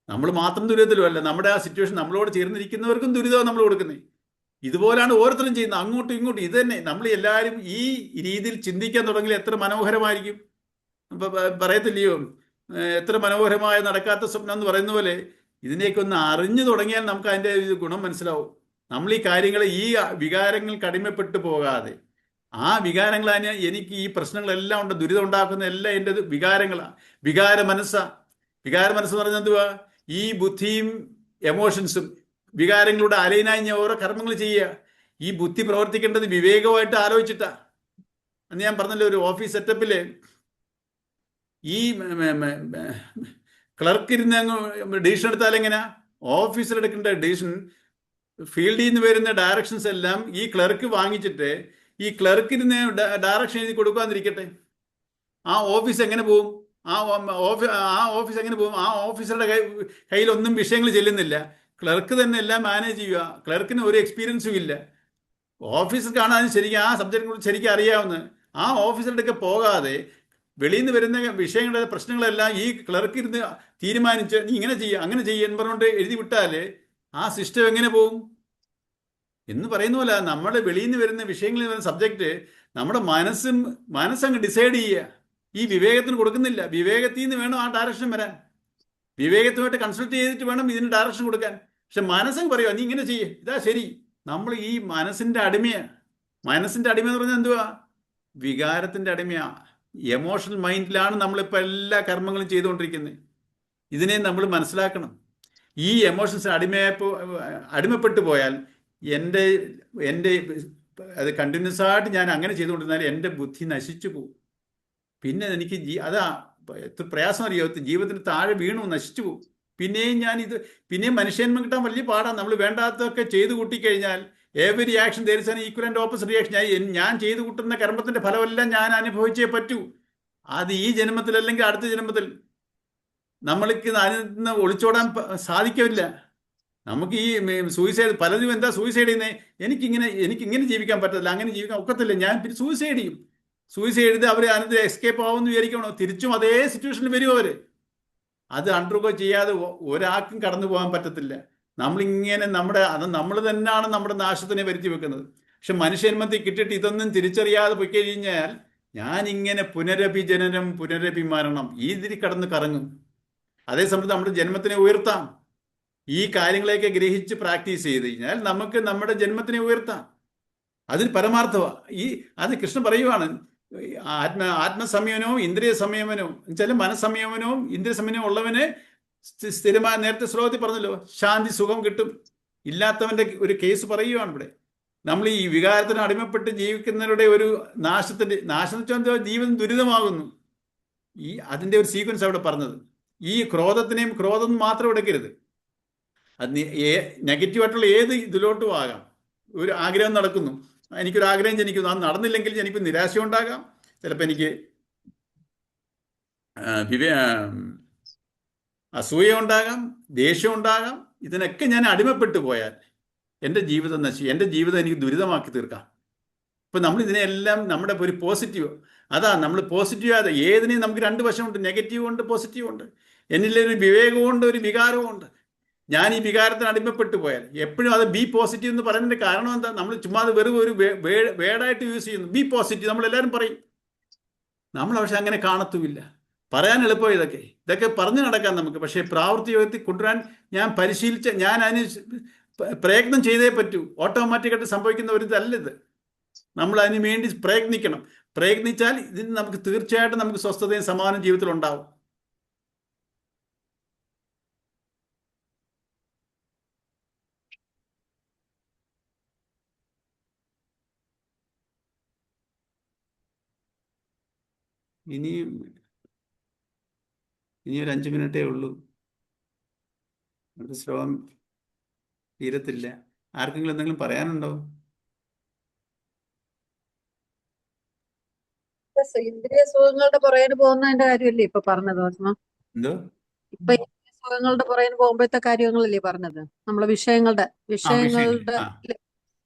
നമ്മൾ മാത്രം ദുരിതത്തിലുമല്ല, നമ്മുടെ ആ സിറ്റുവേഷൻ നമ്മളോട് ചേർന്നിരിക്കുന്നവർക്കും ദുരിതമാണ് നമ്മൾ കൊടുക്കുന്നത്. ഇതുപോലാണ് ഓരോരുത്തരും ചെയ്യുന്നത്, അങ്ങോട്ടും ഇങ്ങോട്ടും. ഇത് തന്നെ നമ്മൾ എല്ലാവരും ഈ രീതിയിൽ ചിന്തിക്കാൻ തുടങ്ങിയാൽ എത്ര മനോഹരമായിരിക്കും. പറയത്തില്ലയോ, എത്ര മനോഹരമായ നടക്കാത്ത സ്വപ്നം എന്ന് പറയുന്ന പോലെ ഇതിനെയൊക്കെ ഒന്ന് അറിഞ്ഞു തുടങ്ങിയാൽ നമുക്ക് അതിൻ്റെ ഗുണം മനസ്സിലാവും. നമ്മൾ ഈ കാര്യങ്ങളെ ഈ വികാരങ്ങൾക്ക് അടിമപ്പെട്ടു പോകാതെ, ആ വികാരങ്ങളാണ് എനിക്ക് ഈ പ്രശ്നങ്ങളെല്ലാം ഉണ്ട്, ദുരിതം ഉണ്ടാക്കുന്ന എല്ലാം എൻ്റെ വികാരങ്ങളാണ്. വികാര മനസ്സ് പറഞ്ഞാൽ എന്തുവാ? ഈ ബുദ്ധിയും എമോഷൻസും വികാരങ്ങളുടെ അലൈനായി ഞാൻ ഓരോ കർമ്മങ്ങൾ ചെയ്യുക. ഈ ബുദ്ധി പ്രവർത്തിക്കേണ്ടത് വിവേകമായിട്ട് ആലോചിച്ചിട്ടാ. അന്ന് ഞാൻ പറഞ്ഞല്ലോ, ഒരു ഓഫീസ് സെറ്റപ്പില് ഈ ക്ലർക്ക് ഇരുന്ന് അങ്ങ് ഡിസിഷൻ എടുത്താൽ എങ്ങനെയാ? ഓഫീസർ എടുക്കേണ്ട ഡിസിഷൻ, ഫീൽഡിൽ നിന്ന് വരുന്ന ഡയറക്ഷൻസ് എല്ലാം ഈ ക്ലർക്ക് വാങ്ങിച്ചിട്ട് ഈ ക്ലർക്കിന് ഡയറക്ഷൻ എഴുതി കൊടുക്കാതിരിക്കട്ടെ, ആ ഓഫീസ് എങ്ങനെ പോകും? ആ ഓഫീസ് എങ്ങനെ പോകും? ആ ഓഫീസറുടെ കയ്യിലൊന്നും വിഷയങ്ങൾ ചെല്ലുന്നില്ല. ക്ലർക്ക് തന്നെ എല്ലാം മാനേജ് ചെയ്യുക. ക്ലർക്കിന് ഒരു എക്സ്പീരിയൻസും ഇല്ല. ഓഫീസർക്കാണ് അതിന് ശരിക്കും ആ സബ്ജക്റ്റിനെ കുറിച്ച് ശരിക്കും അറിയാവുന്നത്. ആ ഓഫീസറുടെ പോകാതെ വെളിയിൽ നിന്ന് വരുന്ന വിഷയങ്ങളുടെ പ്രശ്നങ്ങളെല്ലാം ഈ ക്ലർക്ക് ഇരുന്ന് തീരുമാനിച്ച് നീ ഇങ്ങനെ ചെയ്യുക, അങ്ങനെ ചെയ്യുക എന്ന് പറഞ്ഞുകൊണ്ട് എഴുതി വിട്ടാൽ ആ സിസ്റ്റം എങ്ങനെ പോകും എന്ന് പറയുന്ന പോലെ, നമ്മുടെ വെളിയിൽ നിന്ന് വരുന്ന വിഷയങ്ങളിൽ വരുന്ന സബ്ജക്റ്റ് നമ്മുടെ മനസ്സങ്ങ് ഡിസൈഡ് ചെയ്യുക. ഈ വിവേകത്തിന് കൊടുക്കുന്നില്ല. വിവേകത്തിൽ നിന്ന് വേണം ആ ഡയറക്ഷൻ വരാൻ. വിവേകത്തുമായിട്ട് കൺസൾട്ട് ചെയ്തിട്ട് വേണം ഇതിന് ഡയറക്ഷൻ കൊടുക്കാൻ. പക്ഷെ മനസ്സങ്ങ് പറയുക നീ ഇങ്ങനെ ചെയ്യേ, ഇതാ ശരി. നമ്മൾ ഈ മനസ്സിന്റെ അടിമയാണ്. മനസ്സിന്റെ അടിമ എന്ന് പറഞ്ഞാൽ എന്തുവാ? വികാരത്തിന്റെ അടിമയാ. എമോഷണൽ മൈൻഡിലാണ് നമ്മളിപ്പോൾ എല്ലാ കർമ്മങ്ങളും ചെയ്തുകൊണ്ടിരിക്കുന്നത്. ഇതിനെ നമ്മൾ മനസ്സിലാക്കണം. ഈ എമോഷൻസ് അടിമപ്പെട്ടു പോയാൽ എൻ്റെ എൻ്റെ അത് കണ്ടിന്യൂസ് ആയിട്ട് ഞാൻ അങ്ങനെ ചെയ്തുകൊണ്ടിരുന്നാൽ എൻ്റെ ബുദ്ധി നശിച്ചു പോകും. പിന്നെ എനിക്ക് അതാ എത്ര പ്രയാസം അറിയോ, ജീവിതത്തിന് താഴെ വീണു നശിച്ചു പോകും. പിന്നെയും മനുഷ്യന്മ കിട്ടാൻ വലിയ പാടാണ്. നമ്മൾ വേണ്ടാത്തതൊക്കെ ചെയ്തു കൂട്ടിക്കഴിഞ്ഞാൽ every action there is an equal and opposite reaction. ഞാൻ ചെയ്തു കൂട്ടുന്ന കർമ്മത്തിന്റെ ഫലമെല്ലാം ഞാൻ അനുഭവിച്ചേ പറ്റൂ. അത് ഈ ജന്മത്തിൽ അല്ലെങ്കിൽ അടുത്ത ജന്മത്തിൽ. നമ്മൾക്ക് അതിൽ നിന്ന് ഒളിച്ചോടാൻ സാധിക്കില്ല. നമുക്ക് ഈ സൂയിസൈഡ്, പലരും എന്താ സൂയിസൈഡ് ചെയ്യുന്നത്, എനിക്കിങ്ങനെ ജീവിക്കാൻ പറ്റത്തില്ല, അങ്ങനെ ജീവിക്കാൻ ഒക്കത്തില്ല, ഞാൻ സൂയിസൈഡ് ചെയ്യും. സൂയിസൈഡ് ചെയ്ത് അവർ അതിന് എസ്കേപ്പ് ആവുമെന്ന് വിചാരിക്കണോ? തിരിച്ചും അതേ സിറ്റുവേഷനിൽ വരും അവർ. അത് അണ്ടർഗോ ചെയ്യാതെ ഒരാൾക്കും കടന്നു പോകാൻ പറ്റത്തില്ല. നമ്മളിങ്ങനെ നമ്മൾ തന്നെയാണ് നമ്മുടെ നാശത്തിനെ വരുത്തി വെക്കുന്നത്. പക്ഷെ മനുഷ്യന്മത്തിൽ കിട്ടിയിട്ട് ഇതൊന്നും തിരിച്ചറിയാതെ പോയി കഴിഞ്ഞാൽ ഞാനിങ്ങനെ പുനരഭിജനനം പുനരഭിമരണം ഇതിൽ കടന്ന് കറങ്ങും. അതേസമയത്ത് നമ്മുടെ ജന്മത്തിനെ ഉയർത്താം. ഈ കാര്യങ്ങളെയൊക്കെ ഗ്രഹിച്ച് പ്രാക്ടീസ് ചെയ്ത് കഴിഞ്ഞാൽ നമുക്ക് നമ്മുടെ ജന്മത്തിനെ ഉയർത്താം. അതിൽ പരമാർത്ഥമാണ്. അത് കൃഷ്ണൻ പറയുവാണ്, ആത്മസംയമനവും ഇന്ദ്രിയ സംയമനവും എന്നുവെച്ചാൽ മനസ്സംയമനവും ഇന്ദ്രിയ സംയമനവും ഉള്ളവന് സ്ഥിരമായ, നേരത്തെ ശ്ലോകത്തിൽ പറഞ്ഞല്ലോ, ശാന്തി സുഖം കിട്ടും. ഇല്ലാത്തവന്റെ ഒരു കേസ് പറയുകയാണ് ഇവിടെ. നമ്മൾ ഈ വികാരത്തിന് അടിമപ്പെട്ട് ജീവിക്കുന്നവരുടെ ഒരു നാശം വെച്ചാൽ ജീവിതം ദുരിതമാകുന്നു. അതിന്റെ ഒരു സീക്വൻസ് അവിടെ പറഞ്ഞത്. ഈ ക്രോധം മാത്രം എടുക്കരുത്. അത് നെഗറ്റീവായിട്ടുള്ള ഏത് ഇതിലോട്ടും ആകാം. ഒരു ആഗ്രഹം നടക്കുന്നു, എനിക്കൊരു ആഗ്രഹം ജനിക്കുന്നു, അത് നടന്നില്ലെങ്കിൽ എനിക്ക് നിരാശ ഉണ്ടാകാം, ചിലപ്പോൾ എനിക്ക് അസൂയ ഉണ്ടാകാം, ദേഷ്യം ഉണ്ടാകാം. ഇതിനൊക്കെ ഞാൻ അടിമപ്പെട്ടു പോയാൽ എൻ്റെ ജീവിതം എൻ്റെ ജീവിതം എനിക്ക് ദുരിതമാക്കി തീർക്കാം. ഇപ്പം നമ്മൾ ഇതിനെല്ലാം നമ്മുടെ ഒരു പോസിറ്റീവ്, നമ്മൾ പോസിറ്റീവ് ആയത് ഏതിനെയും നമുക്ക് രണ്ട് വശമുണ്ട്, നെഗറ്റീവ് ഉണ്ട്, പോസിറ്റീവ് ഉണ്ട്. എന്നിലൊരു വിവേകമുണ്ട്, ഒരു വികാരവും ഉണ്ട്. ഞാൻ ഈ വികാരത്തിന് അടിമപ്പെട്ടു പോയാൽ എപ്പോഴും അത് ബി പോസിറ്റീവ് എന്ന് പറയുന്നതിന്റെ കാരണം എന്താ? നമ്മൾ ചുമ്മാ അത് വെറും ഒരു വേർഡായിട്ട് യൂസ് ചെയ്യുന്നു, ബി പോസിറ്റീവ്. നമ്മളെല്ലാവരും പറയും, നമ്മൾ പക്ഷെ അങ്ങനെ കാണത്തുമില്ല. പറയാൻ എളുപ്പം ഇതൊക്കെ പറഞ്ഞു നടക്കാൻ നമുക്ക്. പക്ഷേ പ്രാവർത്തികത്തിൽ കൊണ്ടുവരാൻ ഞാൻ അതിന് പ്രയത്നം ചെയ്തേ പറ്റൂ. ഓട്ടോമാറ്റിക്കായിട്ട് സംഭവിക്കുന്ന ഒരു ഇതല്ലത്. നമ്മൾ അതിന് വേണ്ടി പ്രയത്നിക്കണം. പ്രയത്നിച്ചാൽ ഇതിന് നമുക്ക് തീർച്ചയായിട്ടും നമുക്ക് സ്വസ്ഥതയും സമാധാനം ജീവിതത്തിൽ ഉണ്ടാവും. ഇനി ഒരു 5 മിനിറ്റേ ഉള്ളൂ. അടുത്ത ശ്ലോകം തീരത്തില്ല. ആർക്കെങ്കിലും എന്തെങ്കിലും പറയാനുണ്ടോ? ഇന്ദ്രിയ സുഖങ്ങളുടെ പുറകെ പോകുന്നതിന്റെ കാര്യമല്ലേ ഇപ്പൊ പറഞ്ഞത്? എന്തോ ഇപ്പൊ ഇന്ദ്രിയ സുഖങ്ങളുടെ പുറകെ പോകുമ്പോഴത്തെ കാര്യങ്ങളല്ലേ പറഞ്ഞത്? നമ്മളെ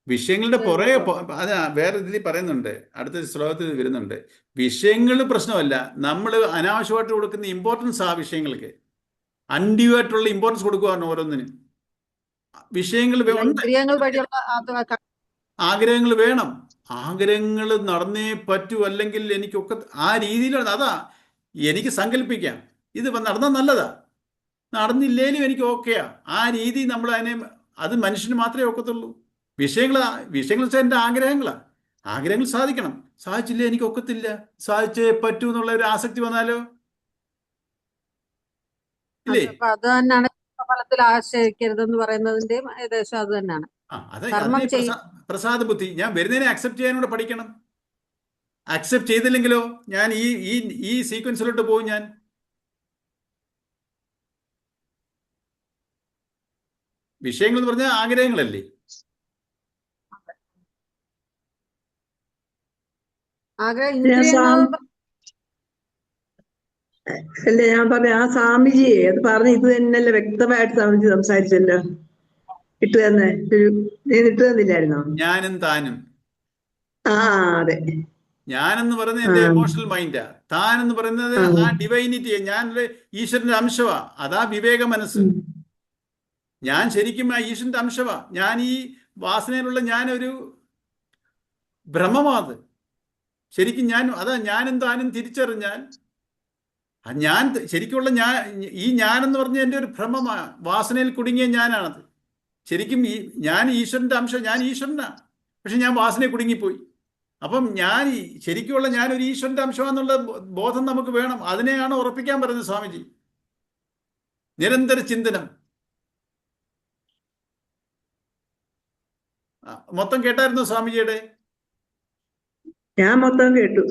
വിഷയങ്ങളുടെ പുറകെ അതാ വേറെ ഇതിൽ പറയുന്നുണ്ട്, അടുത്ത ശ്ലോകത്തിൽ വരുന്നുണ്ട്. വിഷയങ്ങൾ പ്രശ്നമല്ല, നമ്മൾ അനാവശ്യമായിട്ട് കൊടുക്കുന്ന ഇമ്പോർട്ടൻസ് ആ വിഷയങ്ങൾക്ക്. അൺഡ്യൂ ആയിട്ടുള്ള ഇമ്പോർട്ടൻസ് കൊടുക്കുകയാണ് ഓരോന്നിനും. വിഷയങ്ങൾ ആഗ്രഹങ്ങൾ വേണം, ആഗ്രഹങ്ങൾ നടന്നേ പറ്റൂ, അല്ലെങ്കിൽ എനിക്കൊക്കെ ആ രീതിയിലാണ്. അതാ എനിക്ക് സങ്കല്പിക്കാം, ഇത് നടന്നാൽ നല്ലതാ, നടന്നില്ലേലും എനിക്ക് ഓക്കെയാ. ആ രീതി നമ്മൾ അത് മനുഷ്യന് മാത്രമേ ഒക്കത്തുള്ളൂ. വിഷയങ്ങൾ വെച്ചാൽ എൻ്റെ ആഗ്രഹങ്ങൾ സാധിക്കണം. സാധിച്ചില്ലേ എനിക്ക് ഒക്കത്തില്ല, സാധിച്ചേ പറ്റൂ എന്നുള്ള ഒരു ആസക്തി വന്നാലോ ഇല്ലേ? അത് തന്നെയാണ് ഫലത്തിൽ ആശ്രയിക്കരുതെന്ന് പറയുന്നതിന്റെയും ഏകദേശം അത് തന്നെയാണ്. പ്രസാദ ബുദ്ധി. ഞാൻ വരുന്നതിനെ അക്സെപ്റ്റ് ചെയ്യാനൂടെ പഠിക്കണം. അക്സെപ്റ്റ് ചെയ്തില്ലെങ്കിലോ ഞാൻ ഈ സീക്വൻസിലോട്ട് പോകും. ഞാൻ വിഷയങ്ങൾ എന്ന് പറഞ്ഞാൽ ആഗ്രഹങ്ങളല്ലേ? അല്ല, ഞാൻ പറഞ്ഞ ആ സ്വാമിജിയെ അത് പറഞ്ഞ ഇത് തന്നെയല്ലേ വ്യക്തമായിട്ട് സ്വാമിജി സംസാരിച്ചല്ലോ. ഇട്ടു തന്നില്ലായിരുന്നോ? ഞാനും താനും. അതെ. ഞാനെന്ന് പറയുന്നത് എന്റെ എമോഷണൽ മൈൻഡാ. താൻ എന്ന് പറയുന്നത് ആ ഡിവൈനിറ്റി, ഞാൻ ഈശ്വരന്റെ അംശമാ. അതാ വിവേക മനസ്സ്. ഞാൻ ശരിക്കും ആ ഈശ്വരന്റെ അംശമാ. ഞാൻ ഈ വാസനയിലുള്ള ഞാനൊരു ഭ്രമമാത്. ശരിക്കും ഞാനും താനും തിരിച്ചറിഞ്ഞാൽ ഞാൻ ശരിക്കുള്ള ഞാനെന്ന് പറഞ്ഞ എൻ്റെ ഒരു ഭ്രമമാണ്. വാസനയിൽ കുടുങ്ങിയ ഞാനാണത്. ശരിക്കും ഞാൻ ഈശ്വരന്റെ അംശം, ഞാൻ ഈശ്വരനാ. പക്ഷെ ഞാൻ വാസനയിൽ കുടുങ്ങിപ്പോയി. അപ്പം ശരിക്കുള്ള ഞാനൊരു ഈശ്വരന്റെ അംശമാണെന്നുള്ള ബോധം നമുക്ക് വേണം. അതിനെയാണ് ഉറപ്പിക്കാൻ പറയുന്നത് സ്വാമിജി. നിരന്തര ചിന്തനം. മൊത്തം കേട്ടായിരുന്നോ സ്വാമിജിയുടെ? ഞാൻ മൊത്തം കേട്ടു.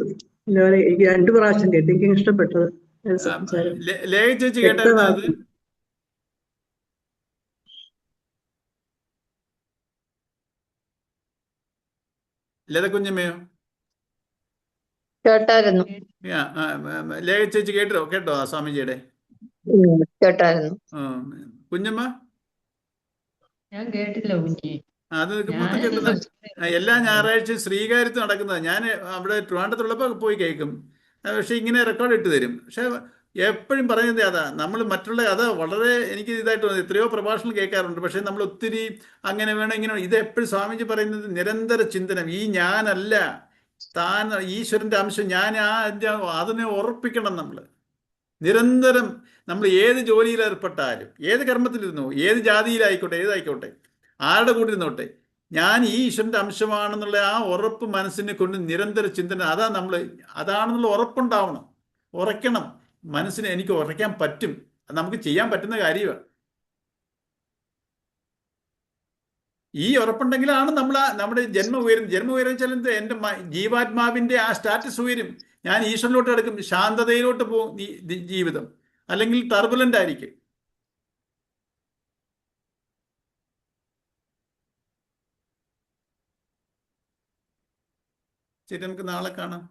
എന്താ പറയാ, എനിക്ക് 2 പ്രാവശ്യം കേട്ടു. എനിക്ക് ഇഷ്ടപ്പെട്ടത് സംസാരം ലേഖ ചേച്ചി കേട്ടായിരുന്നോ അത്? വ്യക്തമാക്കി. ലത കുഞ്ഞമ്മയോ? കേട്ടായിരുന്നു. ലേഖ ചേച്ചി കേട്ടോ ആ സ്വാമിജിയുടെ? കേട്ടായിരുന്നു. കുഞ്ഞമ്മ ഞാൻ കേട്ടില്ല കുഞ്ഞി. അത് മൊത്തം കേട്ടുന്ന എല്ലാ ഞായറാഴ്ചയും ശ്രീകാര്യത്ത് നടക്കുന്നത്. ഞാൻ അവിടെ ട്രിവാൻഡ്രത്തുള്ളപ്പോൾ പോയി കേൾക്കും. പക്ഷെ ഇങ്ങനെ റെക്കോർഡ് ഇട്ട് തരും. പക്ഷെ എപ്പോഴും പറയുന്നത് അതാ, നമ്മൾ മറ്റുള്ള അതാ വളരെ എനിക്ക് ഇതായിട്ട് തോന്നുന്നത്. എത്രയോ പ്രഭാഷണം കേൾക്കാറുണ്ട്. പക്ഷെ നമ്മൾ ഒത്തിരി അങ്ങനെ വേണം ഇങ്ങനെ ഇത് എപ്പോഴും സ്വാമിജി പറയുന്നത് നിരന്തര ചിന്തനം. ഈ ഞാനല്ല താൻ ഈശ്വരന്റെ അംശം, ഞാൻ അതിനെ ഉറപ്പിക്കണം. നമ്മൾ നിരന്തരം നമ്മൾ ഏത് ജോലിയിൽ ഏർപ്പെട്ടാലും, ഏത് കർമ്മത്തിലിരുന്നോ, ഏത് ജാതിയിലായിക്കോട്ടെ, ഏതായിക്കോട്ടെ, ആരുടെ കൂടെ ഇരുന്നോട്ടെ, ഞാൻ ഈ ഈശ്വരന്റെ അംശമാണെന്നുള്ള ആ ഉറപ്പ് മനസ്സിനെ കൊണ്ട് നിരന്തര ചിന്തന, അതാണെന്നുള്ള ഉറപ്പുണ്ടാവണം, ഉറയ്ക്കണം മനസ്സിനെ. എനിക്ക് ഉറയ്ക്കാൻ പറ്റും, അത് നമുക്ക് ചെയ്യാൻ പറ്റുന്ന കാര്യമാണ്. ഈ ഉറപ്പുണ്ടെങ്കിലാണ് നമ്മുടെ ജന്മം ഉയരും. ജന്മം ഉയർച്ചാൽ എന്ത്, എൻ്റെ ജീവാത്മാവിൻ്റെ ആ സ്റ്റാറ്റസ് ഉയരും. ഞാൻ ഈശ്വരനിലോട്ട് എടുക്കും, ശാന്തതയിലോട്ട് പോകും ജീവിതം. അല്ലെങ്കിൽ ടർബുലൻ്റ് ആയിരിക്കും. ശരി, നമുക്ക് നാളെ കാണാം.